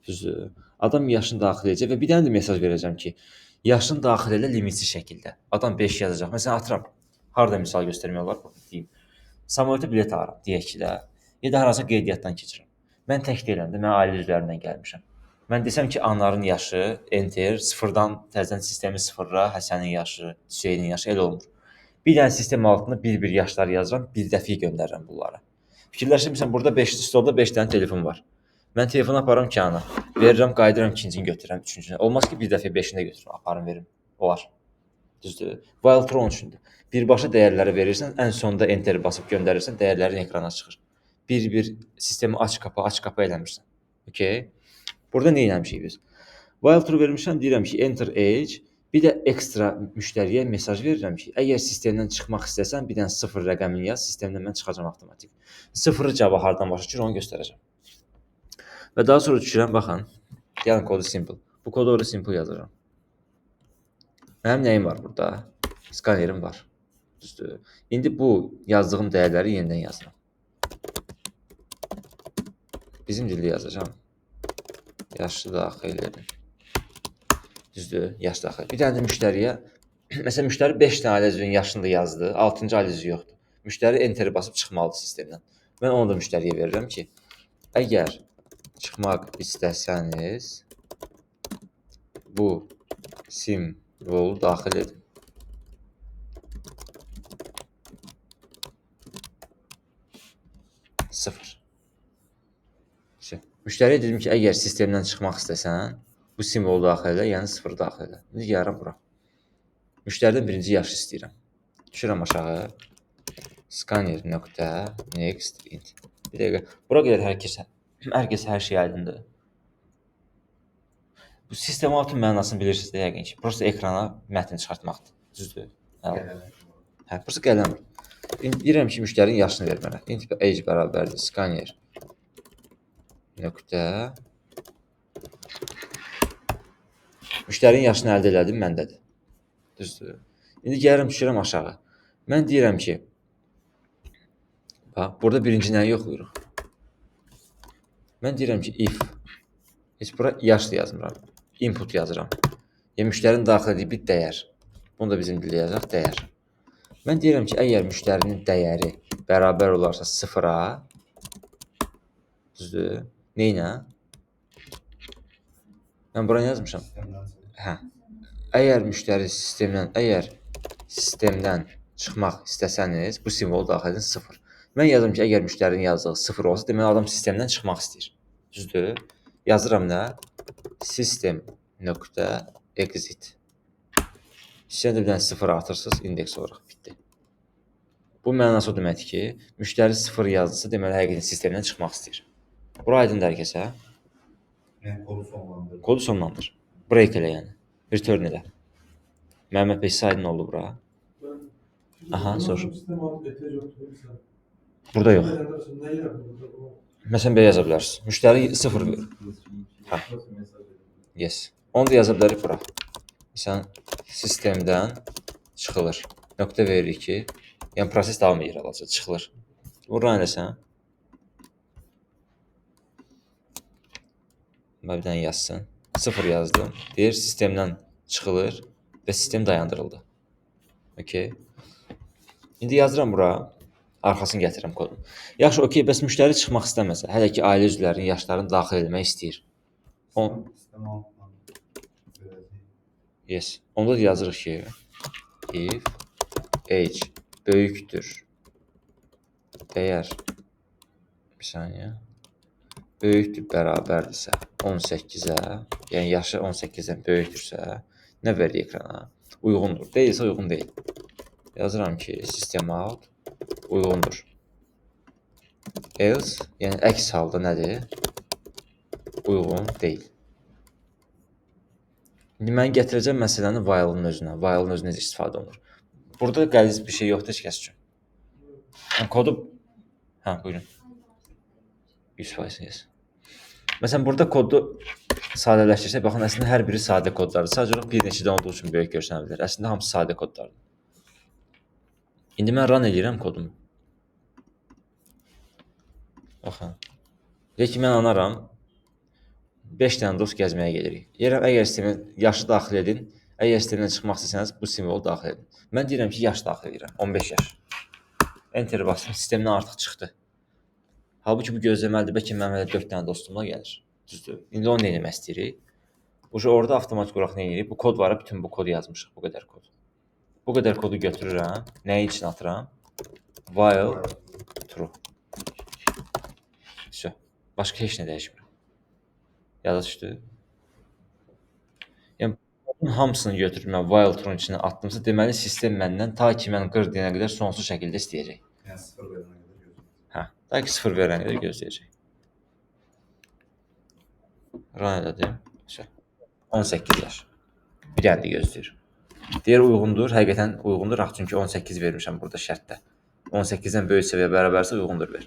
Düzdür. Adam yaşını daxil edəcək və bir dənə də mesaj verəcəm ki, yaşını daxil elə limitsiz şəkildə. Adam 5 yazacaq. Məsələn, atıram. Harda misal göstərmək olar? Deyim. Samolyota bilet alıram, deyək ki də. Ya da harasa qeydiyyatdan keçirəm. Mən tək deyiləm də, mən ailə üzvlərindən gəlmişəm. Mən desəm ki, Anarın yaşı, enter, sıfırdan təzədən sistemi sıfırla, Həsənin yaşı, Hüseynin yaşı, elə olmur. Bir dənə sistem altında bir-bir yaşlar yazıram, bir dəfə göndərirəm bunlara. Fikirləşirsən, burada 5 stolda 5 dənə telefon var. Mən telefonu aparıram ki, ana, verirəm, qayıdıram, ikincini götürürəm, üçüncünü. Olmaz ki, bir dəfə 5-ini də götürürəm, aparım, verim. Olar. Düzdür. While true onun üçündür. Birbaşa dəyərləri verirsən, ən sonda enter basıb göndərirsən, dəyərlərin ekrana çıxır. Bir-bir sistemi aç qapa eləmirsən. Okay? Burada nə eləmişik biz? While true vermişəm, deyirəm ki, enter age, bir də ekstra müştəriyə mesaj verirəm ki, əgər sistemdən çıxmaq istəsən, bir dənə 0 rəqəmini yaz, sistemdən mən çıxacam avtomatik. 0-ı cavab hardan başlayır, onu göstərəcəm. Və daha sonra düşürəm, baxın, gəlin kodu simple. Bu kodu orada simple yazıram. Mənim nəyim var burada? Scannerim var. Düzdür. İndi bu yazdığım dəyərləri yenidən yazıram. Bizim dildə yazacağam. Yaşlı daxil edin. Düzdür, yaş daxil. Bir dənə də müştəriyə, məsələn, müştəri 5 dənə ailə üzvünün yaşını da yazdı, 6-cı ailə üzvü yoxdur. Müştəri enteri basıb çıxmalıdır sistemdən. Mən onu da müştəriyə verirəm ki, əgər çıxmaq istəsəniz, bu simvolu daxil edin. Sıfır. Müştəriyə dedim ki, əgər sistemdən çıxmaq istəsən, bu simvolu daxil elə, yəni 0 daxil elə. İndi gəlirəm bura. Müştəridən birinci yaşı istəyirəm. Düşürəm aşağı. Scanner.next int. Bir dəqiqə. Bura qədər hər kəs hər şey aydındır. Bu sistem out'un mənasını bilirsiniz də yəqin ki. Prosta ekrana mətn çıxartmaqdır. Düzdür? Hə, prosta qələm. İndi deyirəm ki, müştərinin yaşını ver mənə. Int age bərabərdir scanner nöqtə. Müştərinin yaşını əldə elədim, məndədir. Düzdür? İndi gəlirəm, düşürəm aşağı. Mən deyirəm ki, bax, burada birinci nəyi yoxlayırıq? Mən deyirəm ki, if, heç bura yaşlı yazmıram, input yazıram. Yəni, müştərinin daxil etdiyi bir dəyər. Bunu da bizim dildə yazaq, dəyər. Mən deyirəm ki, əgər müştərinin dəyəri bərabər olarsa sıfıra, düzdür, neynə? Mən bura yazmışam. Hə. Əgər müştəri sistemdən çıxmaq istəsəniz, bu simvolu daxil edin sıfır. Mən yazıram ki, əgər müştərinin yazdığı sıfır olsa, deməli adam sistemdən çıxmaq istəyir. Düzdür? Yazıram nə? System nöqtə exit. Sizə də bir dənə sıfır atırsınız, indeks olaraq bitdi. Bu mənası o deməkdir ki, müştəri sıfır yazdısa, deməli həqiqətən sistemdən çıxmaq istəyir. Bura aydındır hər kəsə? Yəni kodu sonlandır. Kodu sonlandır. Break elə yəni. Return elə. Məhəmməd bəy, aydın oldu bura. Aha, sor. Burada yox. Məsələn, belə yaza bilərsiniz. Müştəri sıfır verir. Hə. Yes. Onu da yaza bilərik bura. Məsələn, sistemdən çıxılır. Nöqtə veririk ki, yəni proses davam edir, alacaq, çıxılır. Vurran eləsən. Bir dənə yazsın. Sıfır yazdım. Deyir, sistemdən çıxılır və sistem dayandırıldı. Okey. İndi yazıram bura. Arxasını gətirirəm kodun. Yaxşı, okey, bəs müştəri çıxmaq istəməsə, hələ ki, ailə üzvlərinin yaşlarını daxil etmək istəyir. Yes. Onda da yazırıq ki, if age böyükdür, dəyər, bir saniyə, böyükdür, bərabərdirsə 18-ə, yəni yaşı 18-dən böyükdürsə, nə verir ekrana? Uyğundur. Deyilsə uyğun deyil. Yazıram ki, system out uyğundur. Else, yəni əks halda nədir? Uyğun deyil. İndi mən gətirəcəm məsələni while-ın özünə. While-ın özü necə istifadə olunur. Burada qəliz bir şey yoxdur heç kəs üçün. Yəni, kodu... Hə, buyurun. 100% yes. Məsələn, burada kodu sadələşdirsək, baxın, əslində hər biri sadə kodlardır. Sadəcə bir neçədən olduğu üçün böyük görsənə bilər. Əslində hamısı sadə kodlardır. İndi mən run edirəm kodumu. Baxın. Deyək ki, mən anaram. 5 dənə dost gəzməyə gedirik. Deyirəm, əgər sistemin yaşı daxil edin, əgər sistemdən çıxmaq istəsəniz, bu simvolu daxil edin. Mən deyirəm ki, yaş daxil edirəm, 15 yaş. Enter basdım, sistemdən artıq çıxdı. Halbuki bu gözləməlidir, bəlkə mənim hələ 4 dənə dostumla gəlir. Düzdür. İndi onu nə etmək istəyirik? Orada avtomatik olaraq nə edirik? Bu kod var, bütün bu kodu yazmışıq, bu qədər kod. Bu qədər kodu götürürəm, nəyin için atıram? While true. Başqa heç nə dəyişmir. Yada düşdü. Yəni, bunun hamısını götürüb mən while true-nun içinə atdımsa, deməli, sistem məndən ta ki mən 40 deyənə qədər sonsuz şəkildə istəyəcək. Yəni, 0 verənə qədər gözləyəcək. Hə, ta ki 0 verənə qədər gözləyəcək. Run elədim. 18 yaş. Bir dənə də gözləyir. Deyir, uyğundur. Həqiqətən uyğundur. Çünki 18 vermişəm burada şərtdə. 18-dən böyük səviyyə bərabərsə uyğundur ver.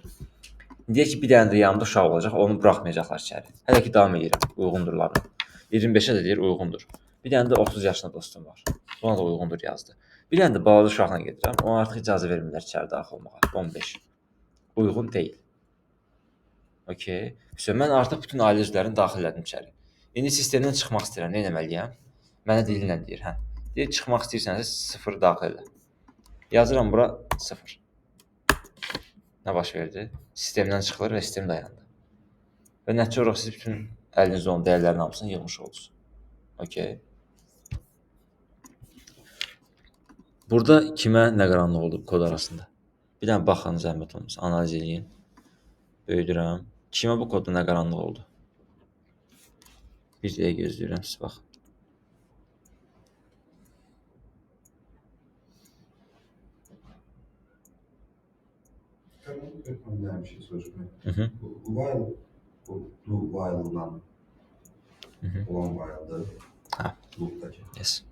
Deyək ki, bir dənə də yanımda uşaq olacaq, onu buraxmayacaqlar içəri. Hələ ki, davam edirəm, uyğundurlarına. 25-ə də deyir, uyğundur. Bir dənə də 30 yaşında dostum var. Ona da uyğundur yazdı. Bir dənə də balaca uşaqla gedirəm, ona artıq icazə vermirlər içəri daxil olmağa. 15. Uyğun deyil. Okey. Mən artıq bütün ailə üzvlərini daxil elədim içəri. İndi sistemdən çıxmaq istəyirəm, nə etməliyəm? Mənə dillə deyir, hə. Deyir, çıxmaq istəyirsənsə 0 daxil elə. Yazıram bura 0. Nə baş verdi? Sistemdən çıxılır və sistem dayandı. Və nəticə olaraq siz bütün əlinizdə olan dəyərlərin hamısını yığmış olursunuz. Okey. Burada kimə nə qaranlıq oldu kod arasında? Bir dənə baxın, zəhmət olmasa, analiz edin. Böyüdürəm. Kimə bu kodda nə qaranlıq oldu? Bir dəqiqə gözləyirəm, siz baxın. Bir şey soruşmaq. Bu while, bu do while-dan olan while-dır. Ha. Loop'dakı. Yes.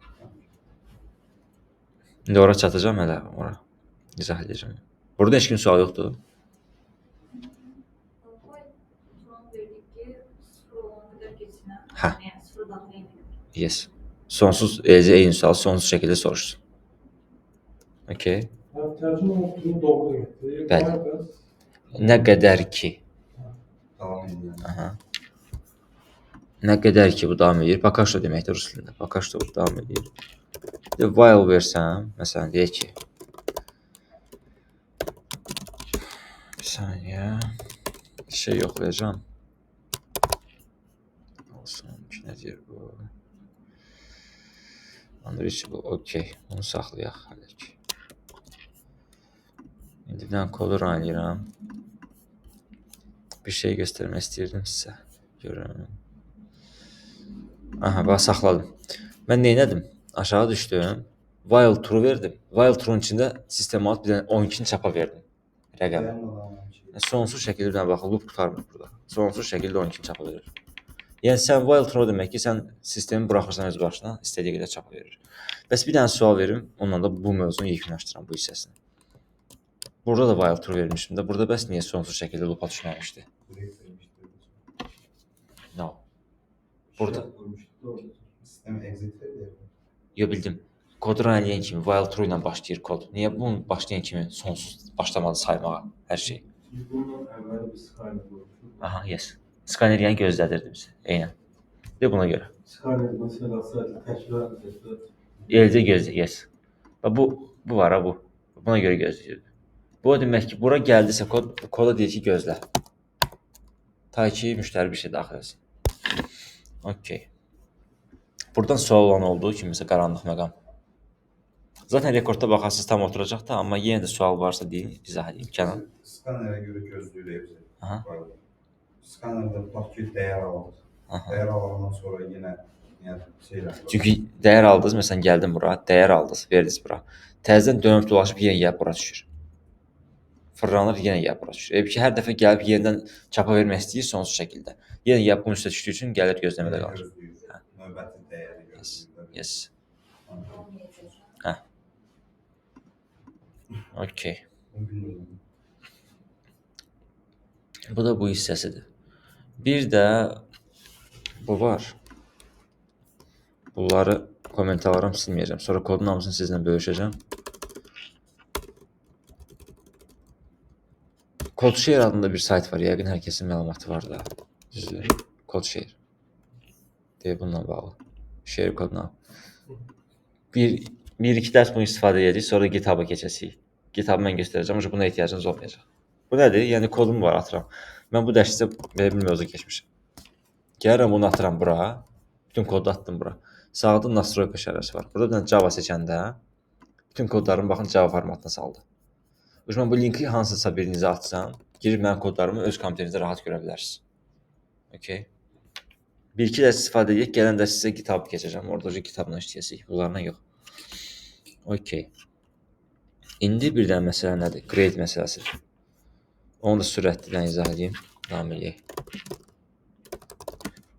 İndi ora çatacağım hələ ora. İzah edəcəm. Burada heç kim sual yoxdur. Turan verdik ki, 0 olana kadar geçsinler. Ha. Yani 0 daxil edilir. Yes. Sonsuz eyni sual sonsuz şəkildə soruşsun. Okay. Yani tercüme olduğunu doğru demektir. Bəli. Bayağı Nə qədər ki. Davam edirəm. Aha. Nə qədər ki bu davam edir. Пока что deməkdir rus dilində. Пока что bu davam edir. Bir də while versəm, məsələn deyək ki bir saniyə bir şey yoxlayacağam. Olsun ki, nə deyir bu? Unreachable, okey. Bunu saxlayaq hələ ki. İndi bir dənə kodu run edirəm. Bir şey göstərmək istəyirdim sizə. Görün. Aha, bax saxladım. Mən nə etdim? Aşağı düşdüm. While true verdim. While true'un içində sistemat bir dənə 12-ni çapa verdim. Rəqəmi. Sonsuz şəkildə bir dənə baxın, loop qurtarmır burada. Sonsuz şəkildə 12-ni çapa verir. Yəni sən while true demək ki, sən sistemi buraxırsan öz başına, istədiyi qədər çapa verir. Bəs bir dənə sual verim, onunla da bu mövzunu yekunlaşdıram bu hissəsini. Burada da while true vermişdim də, burada bəs niyə sonsuz şəkildə loop-a düşməmişdi? No. Burada Sistem exit verir. yo bildim. Kodu run edən kimi while true ilə başlayır kod. Niyə bunun başlayan kimi sonsuz başlamadı saymağa hər şey? Biz bundan əvvəl bir Skynet qoymuşuq. Aha, yes. Skaner yəni gözlədirdi bizi. Eynən. De buna görə. Skynet mesela sadece təkrar edəcək. Eləcə gözlə, yes. Bax bu var ha bu. Buna görə gözləyirdi. Bu demək ki, bura gəldisə koda deyir ki, gözlə. Ta ki müştəri bir şey daxil etsin. Okay. Buradan sual olan olduğu kimi məsələn qaranlıq məqam. Zaten rekordda baxarsınız tam oturacaq da, amma yenə də sual varsa deyin, izah edeyim. Kənan. Skanerə görə gözləyir bizi. Aha. Skanerdə tutaq ki, dəyər alır. Dəyər alandan sonra yenə şeylər. Çünki dəyər aldınız, məsələn gəldim bura, dəyər aldınız, verdiniz bura. Təzədən dönüb dolaşıb yenə gəlib bura düşür. Fırlanır, yenə gəlib bura düşür. Ki, hər dəfə gəlib yenidən çapa vermək istəyir sonsuz şəkildə. Yenə gəlib bunun üstə düşdüyü üçün gəlir gözləmədə qalır. Növbəti dəyəri gözləyir. Yes. Olmayacaq. Hə. Okay. Bu da bu hissəsidir. Bir də bu var. Bunları kommentarlarım silməyəcəm. Sonra kodun hamısını sizinlə bölüşəcəm. CodeShare adında bir sayt var. Yəqin hər kəsin məlumatı var da. Düzdür. CodeShare. Deyə bununla bağlı. Share koduna. Bir-iki dərs bunu istifadə edəcəyik, sonra GitHub-a keçəcəyik. GitHub-ı mən göstərəcəm, buna ehtiyacınız olmayacaq. Bu nədir? Yəni kodum var, atıram. Mən bu dərsə belə bir mövzu keçmişəm. Gəlirəm bunu atıram bura. Bütün kodu atdım bura. Sağda nastroyka işarəsi var. Burada bir dənə Java seçəndə bütün kodlarımı baxın Java formatına saldı. Mən bu linki hansısa birinizə atsam, girib mənim kodlarımı öz kompüterinizdə rahat görə bilərsiniz. Okay. Bir-iki dərs istifadə edək, gələn dərs sizə GitHub keçəcəm. Orada GitHub-la işləyəcəyik, bunlarla yox. Okay. İndi bir dənə məsələ nədir? Grade məsələsidir. Onu da sürətlə izah edeyim. Davam edək.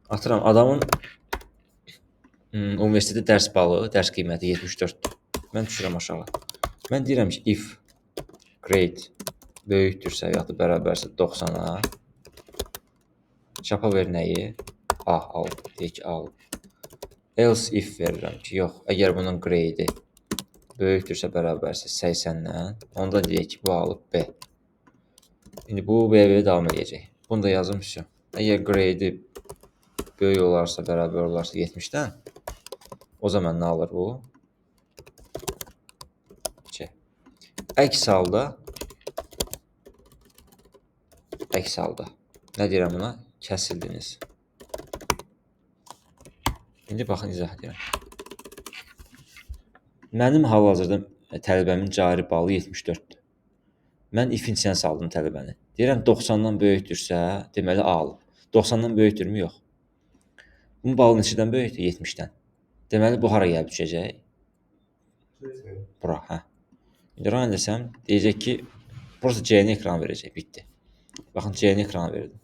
Atıram, adamın universitetdə dərs balı, dərs qiyməti 74-dür. Mən düşürəm aşağı. Mən deyirəm ki, if grade böyükdürsə ya da bərabərsə 90-a çapa ver nəyi? A, al. Deyək ki, al. Else if verirəm ki, yox, əgər bunun grade böyükdürsə bərabərsə 80-dən, onda deyək ki, bu alıb B. İndi bu B-yə davam edəcək. Bunu da yazım üstü. Əgər grade böyük olarsa, bərabər olarsa 70-dən, o zaman nə alır bu? C. Əks halda, nə deyirəm buna? Kəsildiniz. İndi baxın, izah edirəm. Mənim hal-hazırda tələbəmin cari balı 74-dür. Mən if-in içinə saldım tələbəni. Deyirəm 90-dan böyükdürsə, deməli A alıb. 90-dan böyükdürmü? Yox. Bunun balı neçədən böyükdür? 70-dən. Deməli bu hara gəlib düşəcək? Bura, hə. İndi run desəm, deyəcək ki, burası C-ni ekran verəcək, bitdi. Baxın, C-ni ekran verdim.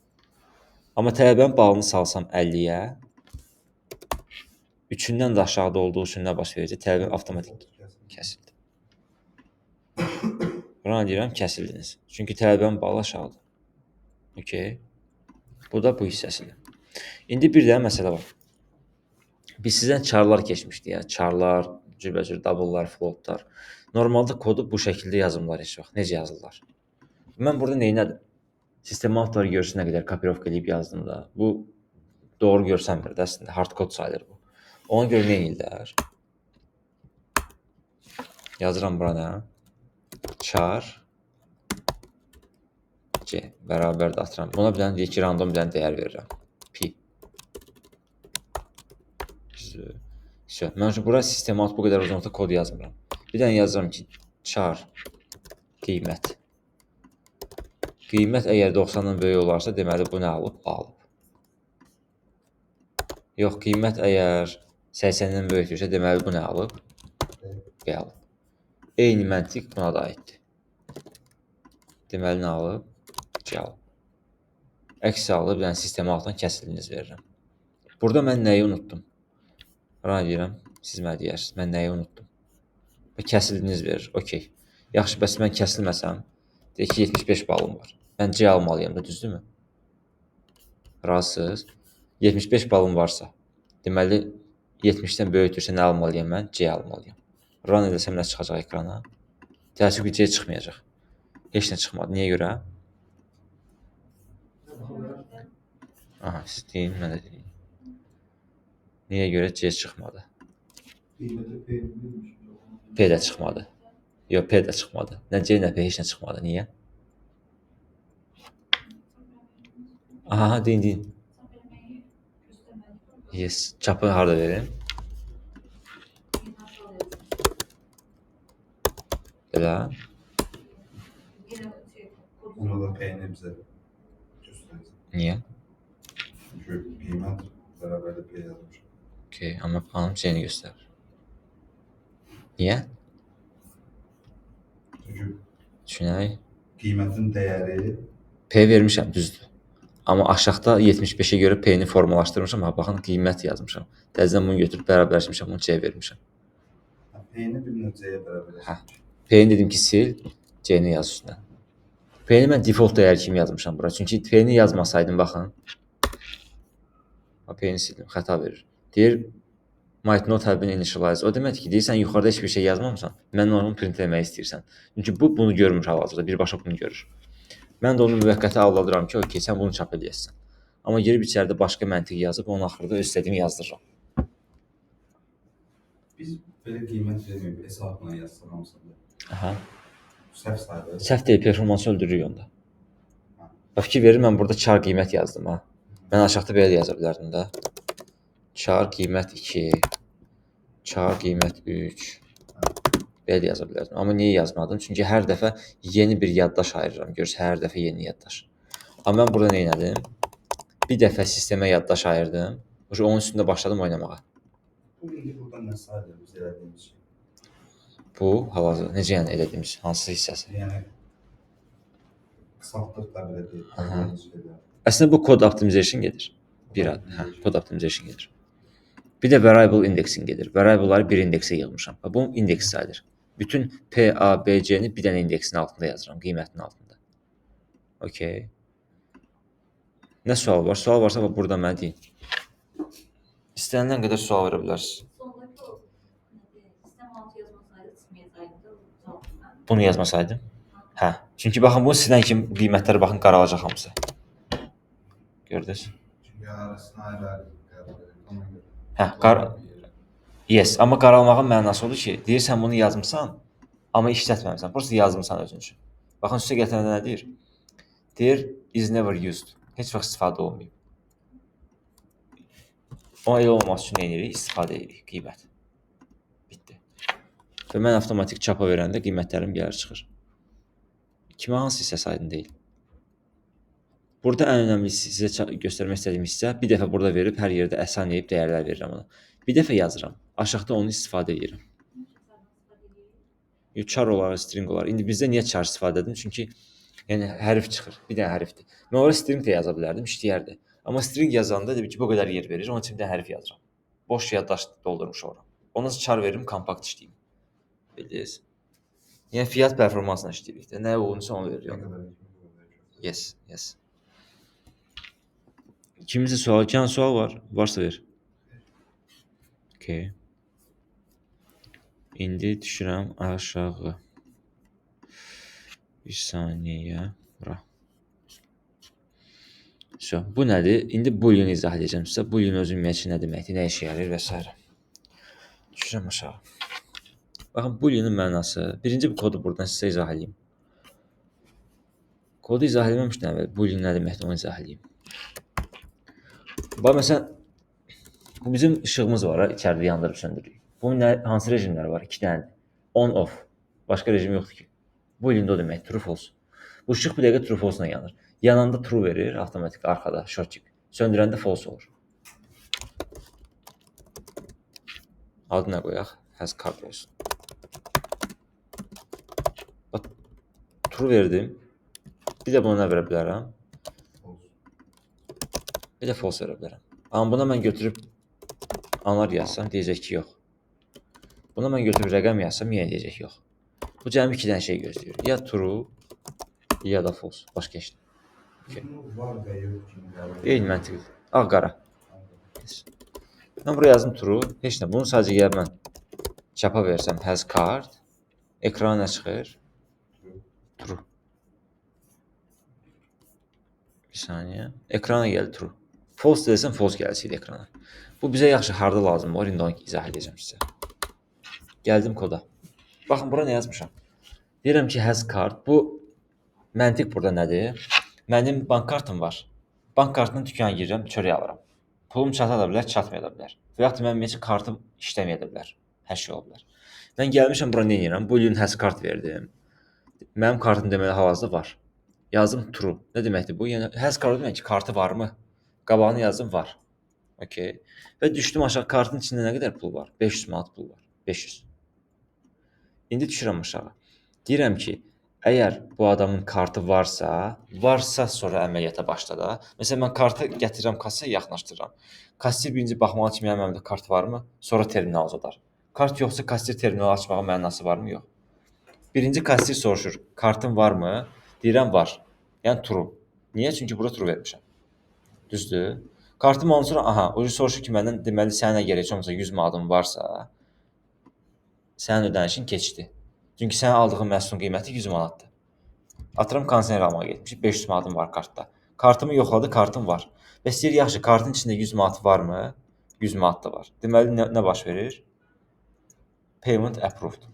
Amma tələbənin balını salsam 50-yə, 3-dən də aşağıda olduğu üçün nə baş verəcək? Tələbə avtomatik kəsildi. Run edirəm, kəsildiniz. Çünki tələbənin balı aşağıdır. Okay. Bu da bu hissəsidir. İndi bir dənə məsələ var. Biz sizdən charlar keçmişdik. Yəni charlar, cürbəcür double'lar, floatlar. Normalda kodu bu şəkildə yazımlar heç vaxt. Necə yazırlar? Mən burada neynədim? Sistem altları görsün nə qədər kopirovka edib yazdım da. Bu doğru görsənmir də əslində. Hard kod sayılır bu. Ona görə nə edirlər? Yazıram bura nə? Char C bərabər də atıram. Buna bir dənə deyək ki, random bir dənə dəyər verirəm. Pi. Mən bura sistem alt bu qədər uzunluqda kod yazmıram. Bir dənə yazıram ki, char qiymət. Qiymət əgər 90-dan böyük olarsa, deməli bu nə alıb? A alıb. Yox, qiymət əgər 80-dən böyükdürsə, deməli bu nə alıb? B alıb. Eyni məntiq buna da aiddir. Deməli nə alıb? C alıb. Əksi alıb, bir dənə sistem altdan kəsildiniz verirəm. Burada mən nəyi unutdum? Run edirəm, siz mənə deyirsiniz, mən nəyi unutdum? Və kəsildiniz verir, okey. Yaxşı, bəs mən kəsilməsəm, deyək ki, 75 balım var. Mən C almalıyam da, düzdürmü? Razısınız? 75 balım varsa, deməli, 70-dən böyükdürsə nə almalıyam mən? C almalıyam. Run edəsəm nə çıxacaq ekrana? Təəssüf ki, C çıxmayacaq. Heç nə çıxmadı. Niyə görə? Aha, siz deyin, mən də deyim. Niyə görə C çıxmadı? P də çıxmadı. Yox, P də çıxmadı. Nə C, nə P, heç nə çıxmadı. Niyə? Aha, deyin. Yes, çapı harada verim? Belə. Onu da P-ni bizə göstərəcək. Niyə? Çünki qiymət bərabərdə P yazmışam. Okay, amma xanım C-ni göstərir. Niyə? Çünki Düşünək. qiymətin dəyəri P vermişəm, düzdür. Amma aşağıda 75-ə görə P-ni formalaşdırmışam. Ha, baxın, qiymət yazmışam. Təzədən bunu götürüb bərabərləşmişəm, bunu C vermişəm. P-ni bir növ C-yə bərabərləşdirmişəm. P-ni dedim ki, sil, C-ni yaz üstünə. P-ni mən default dəyər kimi yazmışam bura. Çünki P-ni yazmasaydım, baxın. P-ni sildim, xəta verir. Deyir, might not have been initialized. O deməkdir ki, deyirsən, yuxarıda heç bir şey yazmamısan, mən onu print eləmək istəyirsən. Çünki bu, bunu görmür hal-hazırda, birbaşa bunu görür. Mən də onu müvəqqəti aldadıram ki, okey, sən bunu çap eləyəsən. Amma girib içəridə başqa məntiq yazıb, onun axırda öz istədiyimi yazdırıram. Biz belə qiymət verməyib, hesabla yazsaq hamısında. Aha. Səhv sayılır. Səhv deyil, performansı öldürürük onda. Bax, fikir verir, mən burada char qiymət yazdım, ha. Mən aşağıda belə yaza bilərdim də. Char qiymət 2, char qiymət 3, belə yaza bilərdim. Amma niyə yazmadım? Çünki hər dəfə yeni bir yaddaş ayırıram. Görürsə, hər dəfə yeni yaddaş. Amma mən burada nə elədim? Bir dəfə sistemə yaddaş ayırdım. Onun üstündə başladım oynamağa. Bu indi buradan nə sayılır biz elədiyimiz şey? Bu, hal-hazırda necə yəni elədiyimiz, hansı hissəsi? Yəni, qısaltdıq da belə deyil. Əslində bu code optimization gedir. Code optimization gedir. Bir də variable indexing gedir. Variable'ları bir indeksə yığmışam. Bu indeks sayılır. Bütün P, A, B, C-ni bir dənə indeksin altında yazıram, qiymətin altında. Okey. Nə sual var? Sual varsa burada mənə deyin. İstənilən qədər sual verə bilərsiniz. Sondakı o sistem altı yazmasaydı çıxmayacaqdı. Bunu yazmasaydım? Hə. Çünki baxın, bunu silən kimi qiymətlər baxın qaralacaq hamısı. Gördünüz? Çünki arasına ayrı Yes, amma qaralmağın mənası odur ki, deyirsən bunu yazmısan, amma işlətməmisən. Prosta yazmısan özün üçün. Baxın, üstə gətirəndə nə deyir? Deyir, is never used. Heç vaxt istifadə olmayıb. Ona elə olması üçün nə edirik? İstifadə edirik, qiymət. Bitdi. Və mən avtomatik çapa verəndə qiymətlərim gəlir çıxır. Kimə hansı hissə aydın deyil? Burada ən önəmli sizə göstərmək istədiyim hissə, bir dəfə burada verib, hər yerdə əsan edib dəyərlər verirəm ona. Bir dəfə yazıram, aşağıda onu istifadə edirəm. Char olar, string olar. İndi bizdə niyə char istifadə edim? Çünki yəni, hərf çıxır, bir dənə hərfdir. Mən oraya string də yaza bilərdim, işləyərdi. Amma string yazanda demək ki, bu qədər yer verir, onun üçün bir dənə hərf yazıram. boş yaddaş doldurmuş ora. Ona çar veririm, kompakt işləyim. Bildiniz? Yəni fiyat performansına işləyirik də. Nə olursa onu Ne veririk. kadar Yes, yes. Kiminsə sual var? Varsa ver. Okay. İndi düşürəm aşağı. Bir saniyə. Bura. So, bu nədir? İndi boolean izah edəcəm sizə. Boolean özü ümumiyyətlə nə deməkdir, nə işə yarayır və s. Düşürəm aşağı. Baxın, booleanın mənası. Birinci bu kodu buradan sizə izah edeyim. Kodu izah etməmişdən əvvəl boolean nə deməkdir, onu izah edeyim. Bax, məsələn, bu bizim işığımız var, içəridə yandırıb söndürürük. Bunun hansı rejimləri var? 2 dənədir. On, off. Başqa rejim yoxdur ki. Boolean-da o demək, true, false. Bu işıq bir dəqiqə true, false-la yanır. Yananda true verir, avtomatik arxada, shortçik. Söndürəndə false olur. Adı nə qoyaq? Has card olsun. Bax, true verdim. Bir də buna nə verə bilərəm? Bir də false verə bilərəm. Amma buna mən götürüb anar yazsam, deyəcək ki, yox. Buna mən götürüb rəqəm yazsam, yenə deyəcək yox. Bu cəmi 2 dənə şey gözləyir. Ya true, ya da false. Başqa heç nə. Var və yox kimi. Eyni məntiqdir. Ağ-qara. Mən buraya yazdım true. Heç nə. Bunu sadəcə gəlib mən çapa versəm has card. Ekrana nə çıxır? True. Bir saniyə. Ekrana gəldi true. False desəm false gəlsəydi ekrana. Bu bizə yaxşı harda lazımdır? İndi onu izah edəcəm sizə. Gəldim koda. Baxın, bura nə yazmışam? Deyirəm ki, has card. Bu məntiq burada nədir? Mənim bank kartım var. Bank kartının dükanına girirəm, çörək alıram. Pulum çata da bilər, çatmaya da bilər. Və yaxud mənim heç kartım işləməyə də bilər. Hər şey ola bilər. Mən gəlmişəm bura nə edirəm? Boolean has card verdim. Mənim kartım deməli hal-hazırda var. Yazdım true. Nə deməkdir bu? Yəni has card demək ki, kartı varmı? Qabağını yazdım var. Okay. Və düşdüm aşağı, kartın içində nə qədər pul var? 500 manat pul var. 500. İndi düşürəm aşağı. Deyirəm ki, əgər bu adamın kartı varsa sonra əməliyyata başla da. Məsələn, mən kartı gətirirəm kassaya, yaxınlaşdırıram. Kassir birinci baxmalı ki, mənim əlimdə kart varmı? Sonra terminal uzadar. Kart yoxsa kassir terminalı açmağa mənası varmı? Yox. Birinci kassir soruşur, kartın varmı? Deyirəm var. Yəni true. Niyə? Çünki burada true vermişəm. Düzdür? Kartım ondan sonra, o soruşur ki, məndən deməli sənin əgər heç olmasa 100 manatın varsa, sənin ödənişin keçdi. Çünki sənin aldığın məhsulun qiyməti 100 manatdır. Atıram kondisioner almağa getmişik, 500 manatım var kartda. Kartımı yoxladı, kartım var. Və istəyir, yaxşı, kartın içində 100 manat varmı? 100 manat da var. Deməli, nə baş verir? Payment approved.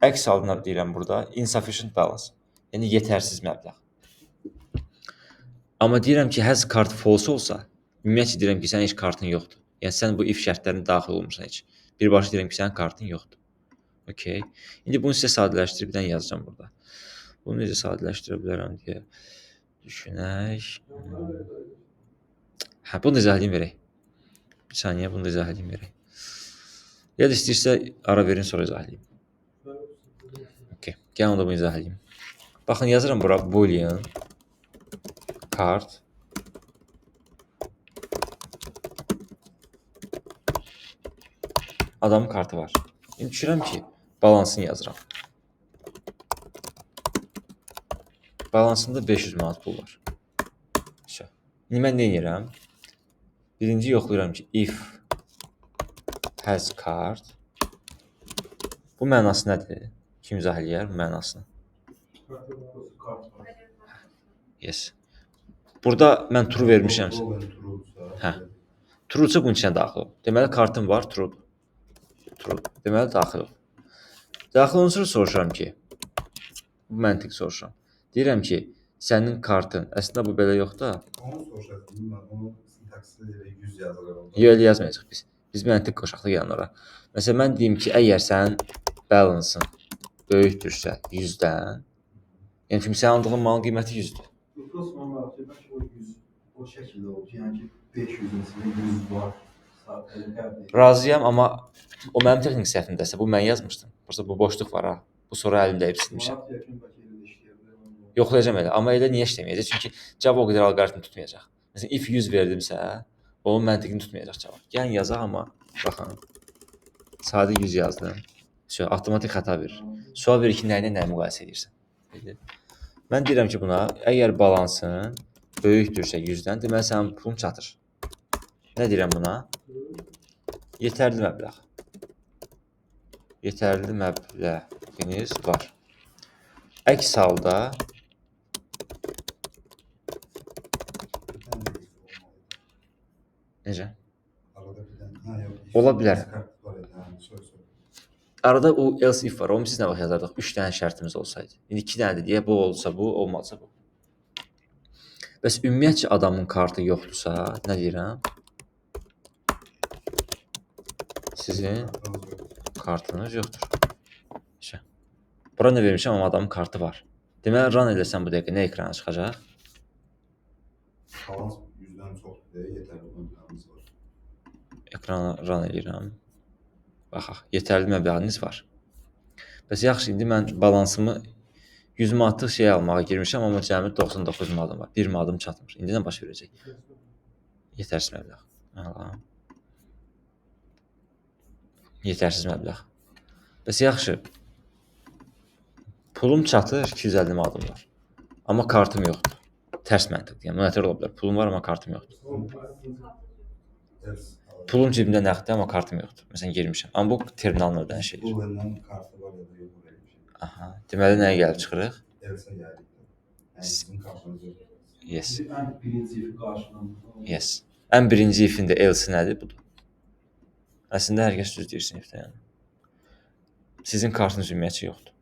Əks halında deyirəm burada, insufficient balance. Yəni, yetərsiz məbləğ. Amma deyirəm ki, has card false olsa, ümumiyyətlə deyirəm ki, sənin heç kartın yoxdur. Yəni, sən bu if şərtlərinə daxil olmursan heç. Birbaşa deyirəm ki, sənin kartın yoxdur. Okay. İndi bunu sizə sadələşdirib bir dənə yazacağam burada. Bunu necə sadələşdirə bilərəm deyə düşünək. Bunu da izah edeyim verək. Bir saniyə, bunu da izah edeyim verək. Ya da istəyirsə ara verin, sonra izah edeyim. Okay. Gəlin onu da bunu izah edeyim. Baxın, yazıram bura boolean card adamın kartı var. İndi düşürəm ki, balansını yazıram. Balansında 500 manat pul var. İndi mən nə edirəm? Birinci yoxlayıram ki, if has card. Bu mənası nədir? Kim izah eləyər bu mənasını? Yes. Burada mən true vermişəm. True'sa bunun içinə daxil ol. Deməli, kartım var, true'dur. True. Deməli, daxil ol. Daxil olun sonra soruşuram ki, bu məntiq soruşuram. Deyirəm ki, sənin kartın, əslində bu belə yox da. Onu soruşadım, onu sintaksi 100 yazılır. Yox, elə yazmayacaq biz. Biz məntiq qoşaq da gəlin ora. Məsələn, mən deyim ki, əgər sənin balance'ın böyükdürsə 100-dən, yəni çünki sənin aldığın malın qiyməti 100-dür. O şəkildə oldu ki, yəni ki, 500-ün içində 100 var. Razıyam, amma o mənim texnik səhvimdəsə, bu mən yazmışdım. Bursa bu boşluq var ha. Bu sonra əlimdə hep silmişəm. Yoxlayacağam elə, amma elə niyə işləməyəcək? Çünki cavab o qədər alqoritm tutmayacaq. Məsələn, if 100 verdimsə, onun məntiqini tutmayacaq cavab. Yəni yazaq, amma Baxın. Sadə 100 yazdım. Avtomatik xəta verir. Sual verir ki, nə ilə nə müqayisə edirsən. Mən deyirəm ki, buna əgər balansın böyükdürsə 100-dən, deməli sənin pulun çatır. Nə deyirəm buna? Yetərli məbləğ. Yetərli məbləğiniz var. Əks halda necə? Arada bir dənə, ha, yox. Ola bilər. Kart var idi, hə, söz. Arada o else if var. Onu siz nə vaxt yazardıq? 3 dənə şərtimiz olsaydı. İndi 2 dənədir deyə bu olsa bu, olmazsa bu. Bəs ümumiyyətcə adamın kartı yoxdursa, nə deyirəm? Sizin kartınız yoxdur. İşte. Bura nə vermişəm, amma adamın kartı var. Deməli, run eləsən bu dəqiqə nə ekrana çıxacaq? Balans 100-dən çoxdur deyə yetərli məbləğimiz var. Ekrana run eləyirəm. Baxaq, yetərli məbləğiniz var. Bəs yaxşı, indi mən balansımı 100 manatlıq şey almağa girmişəm, amma cəmi 99 manadım var. 1 manadım çatmır. İndi nə baş verəcək? Yetərsiz məbləğ. Yetərsiz məbləğ. Bəs yaxşı, pulum çatır, 250 manadım var. Amma kartım yoxdur. Tərs məntiqdir. Yəni, monetər ola bilər. Pulum var, amma kartım yoxdur. Pulum cibimdə nəqddir, amma kartım yoxdur. Məsələn, girmişəm. Amma bu terminalın ödəniş edir. Bu məndən kartı var ya da yox eləmişəm. Aha. Deməli, nəyə gəlib çıxırıq? Elsə gəldik. Yəni, sizin kartınız yox. Yes. Ən birinci ifi qarşılanır. Yes. Ən birinci ifində else nədir? Budur. Əslində, hər kəs düz deyir sinifdə, yəni. Sizin kartınız ümumiyyətcə yoxdur.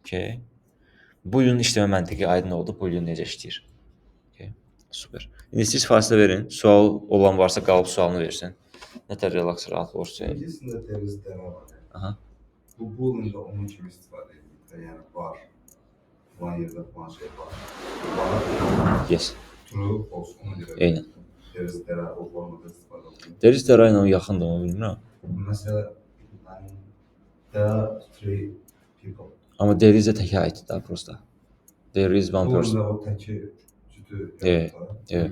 Okay. Bu yılın işləmə məntiqi aydın oldu. Bu yıl necə işləyir? Okay. Super. İndi siz fasilə verin. Sual olan varsa qalıb sualını versin. Nətər relaks, rahat olsun. İkincisində deriz dərə var. Aha. Bu boolean-da onun kimi istifadə edilir. Yəni, var. Falan yerdə falan şey var. Var. Yes. True, false. Ona görə. Eynən. Deriz dərə o formada istifadə edilir. Deriz dərə ilə yaxındır, onu bilmirəm. Məsələ, there are three people. Amma deriz də təkə aiddir da, prosta. There is one person. Burada o təki cütü. Evet, evet.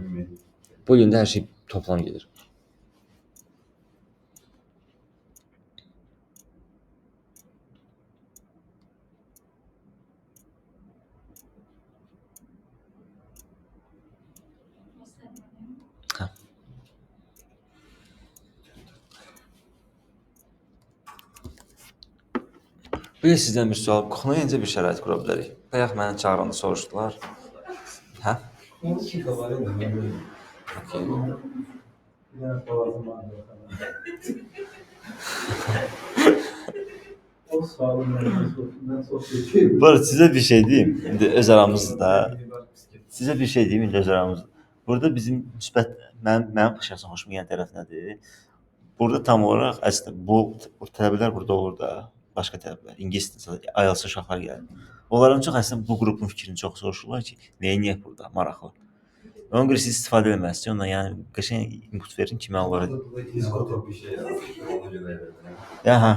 Bu yılda hər şey toplam gedir. Bir də sizdən bir sual. Kuxuna necə bir şərait qura bilərik? Bayaq məni çağıranda soruşdular. Hə? Onun için de var ya da ben böyle. Okay. Bir dənə boğazım var. O sualı mən çox seçeyim. Bu arada sizə bir şey deyim. İndi öz aramızda. Sizə bir şey deyim indi öz aramızda. Burada bizim müsbət mənim şəxsən xoşuma gələn tərəf nədir? Burada tam olaraq əslində bu tələbələr burada olur da, başqa tələbələr, ingilis dilində IELTS uşaqlar gəlir. Onların çox əslində bu qrupun fikrini çox soruşurlar ki, niyə burada maraqlı. Ona görə siz istifadə etməlisiniz. Ondan yəni qəşəng input verin ki, mən onlara İnovativ bir şey yazmış. Ona görə elədim. Aha.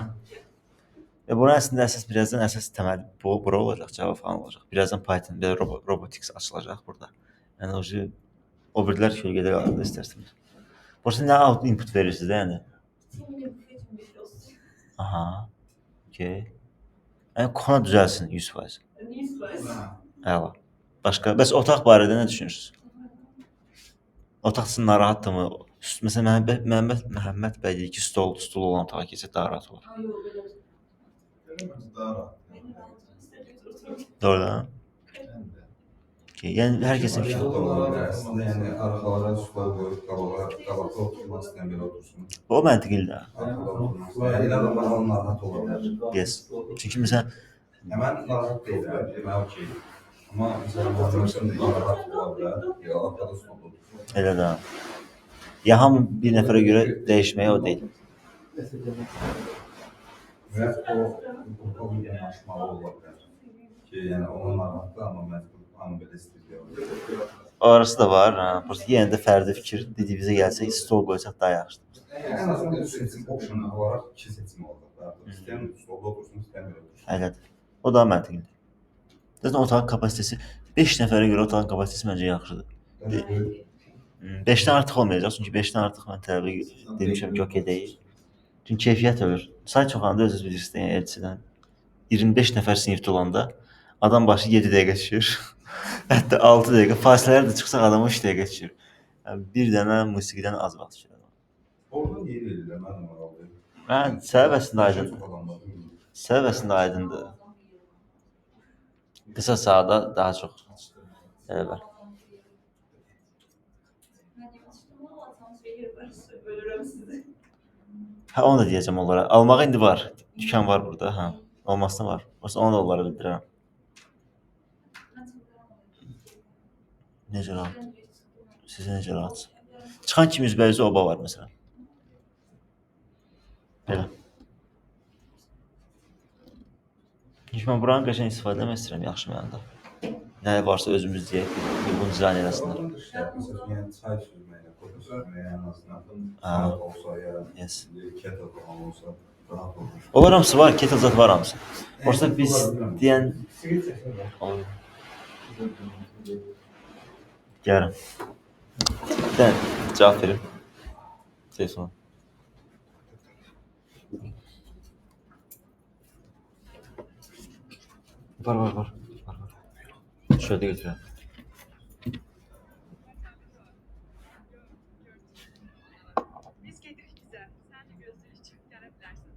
Və buna əslində əsas təməl bura olacaq, cavab falan olacaq. Birazdan Python və robotics açılacaq burada. Yəni o birlər kölgədə qalır istərsiniz. Burası nə input verirsiniz də yəni? Aha. Okay. Yəni kona düzəlsin 100%. 100%. Əla. Başqa, bəs otaq barədə nə düşünürsünüz? Otaq sizin narahatdırmı? Məsələn, Məhəmməd bəy deyir ki, stol olan otağa keçsə daha rahat olur. Daha rahat. Doğrudan? Yəni hər kəsin fikri. Əslində yəni arxalara stol qoyub qabaqda oturmaq istəyən belə otursun. O məntiqlidir. Arxada oturmaq istəyən. Yəni adamlar narahat ola bilər. Yes. Çünki məsələn Mən narahat deyiləm, demək okey. Amma məsələn Məhəmmədsən də narahat ola bilər. Ya arxada stol otursun. elə də. Ya hamı bir nəfərə görə dəyişməyə o deyil. Və o bir yanaşmalı ola bilər. Ki, yəni ona narahatdır, amma məcbur hamı belə istəyir. Arası da var. Prosta yenə də fərdi fikir dediyimizə gəlsək, stol qoysaq daha yaxşıdır. Ən azından seçim option olaraq iki seçim olacaq. İstəyən stolda otursun, istəyən belə otursun. Elədir. O daha məntiqlidir. Zaten otağın kapasitesi 5 nəfərə görə otağın kapasitesi məncə yaxşıdır. 5-dən artıq olmayacaq, çünki 5-dən artıq mən tələbə demişəm ki, okey deyil. Çünki keyfiyyət ölür. Say çoxanda özünüz bilirsiniz, yəni elçidən 25 nəfər sinifdə olanda adam başı 7 dəqiqə düşür. Hətta 6 dəqiqə. Fasilələr də çıxsaq adama 3 dəqiqə düşür. Yəni bir dənə musiqidən az vaxt düşür. Orada niyə eləyirlər? Mən də maraqlıyım. Mən səbəbəsində Yaşı aydındır. çox adamlar, bilmirəm. Səbəbəsində aydındır. Qısa sahada daha çox tələbə. Mən yetişdirmə alsanız verir varsa bölürəm sizi. Hə, onu da deyəcəm onlara. Almağa indi var. Dükan var burada, hə. Olmasına var. Olsa onu da onlara bildirərəm. Necə rahat? Sizə necə rahat? Çıxan kimi üzbəüzə oba var məsələn. Belə. Çünki mən buranın qəşəng istifadə etmək istəyirəm yaxşı mənada. Nə varsa özümüz deyək, bunu dizayn eləsinlər. Məsələn, yəni çay süzməyə, kofe süzməyə ən azından Hə. saat olsa ya, Yes. kettle falan olsa rahat olur. Onlar hamısı var, kettle zat var hamısı. Orada biz deyən Siqaret çəkirlər. gəlirəm. Bir dənə cavab verim. Telefona. Var. Şöyle götürəm. Biz gedirik bizə. Sən də gözləyirik çıxıb gələ bilərsən.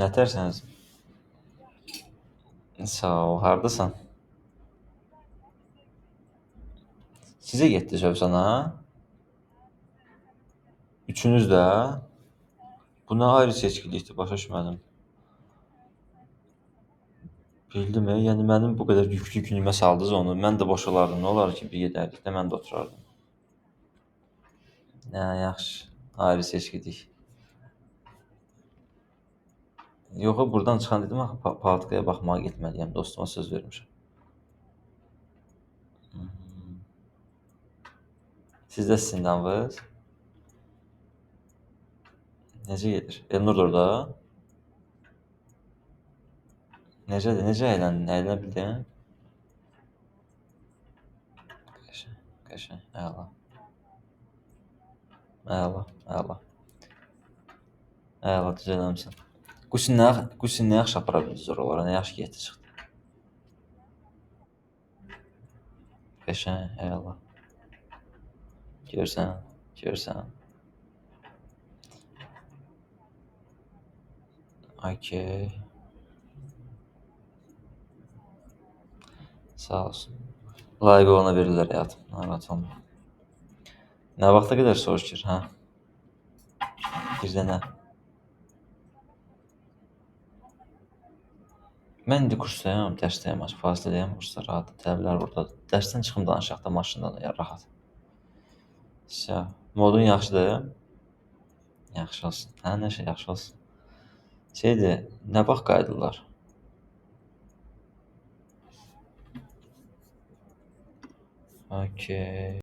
Nətərsiniz? Sağ ol, hardasan? Sizə getdi Sövsana? Üçünüz də? Bu nə ayrı seçkilikdir, başa düşmədim. Bildim, yəni mənim bu qədər yüklü günümə saldınız onu. Mən də boş olardım, nə olar ki, bir gedərdik də mən də oturardım. Nə, yaxşı, ayrı seçkilik. Yox, buradan çıxan dedim, axı, Palatkaya baxmağa getməliyəm, dostuma söz vermişəm. Siz də sizindanvız? Necə gedir? Elnur da orada? Necədir, necə əyləndin, əylənə bildin? Qəşəng, əla. Əla, düz eləmişsən. Qusin nə yaxşı apara bildiniz oralara, nə yaxşı getdi çıxdı. Qəşəng, əla. Görsən. Okey. Sağ olsun. Layiq olana verirlər həyatım, narahat olma. Nə vaxta qədər soruşur, hə? Bir də nə? Mən indi kursdayam, dərsdəyəm, fasilədəyəm, kursda rahat, tələbələr buradadır. Dərsdən çıxım danışaq da maşından ya, rahat. Modun yaxşıdır? Yaxşı olsun. Hə, nə şey yaxşı olsun. Şeydir, nə vaxt qayıdırlar? Okey.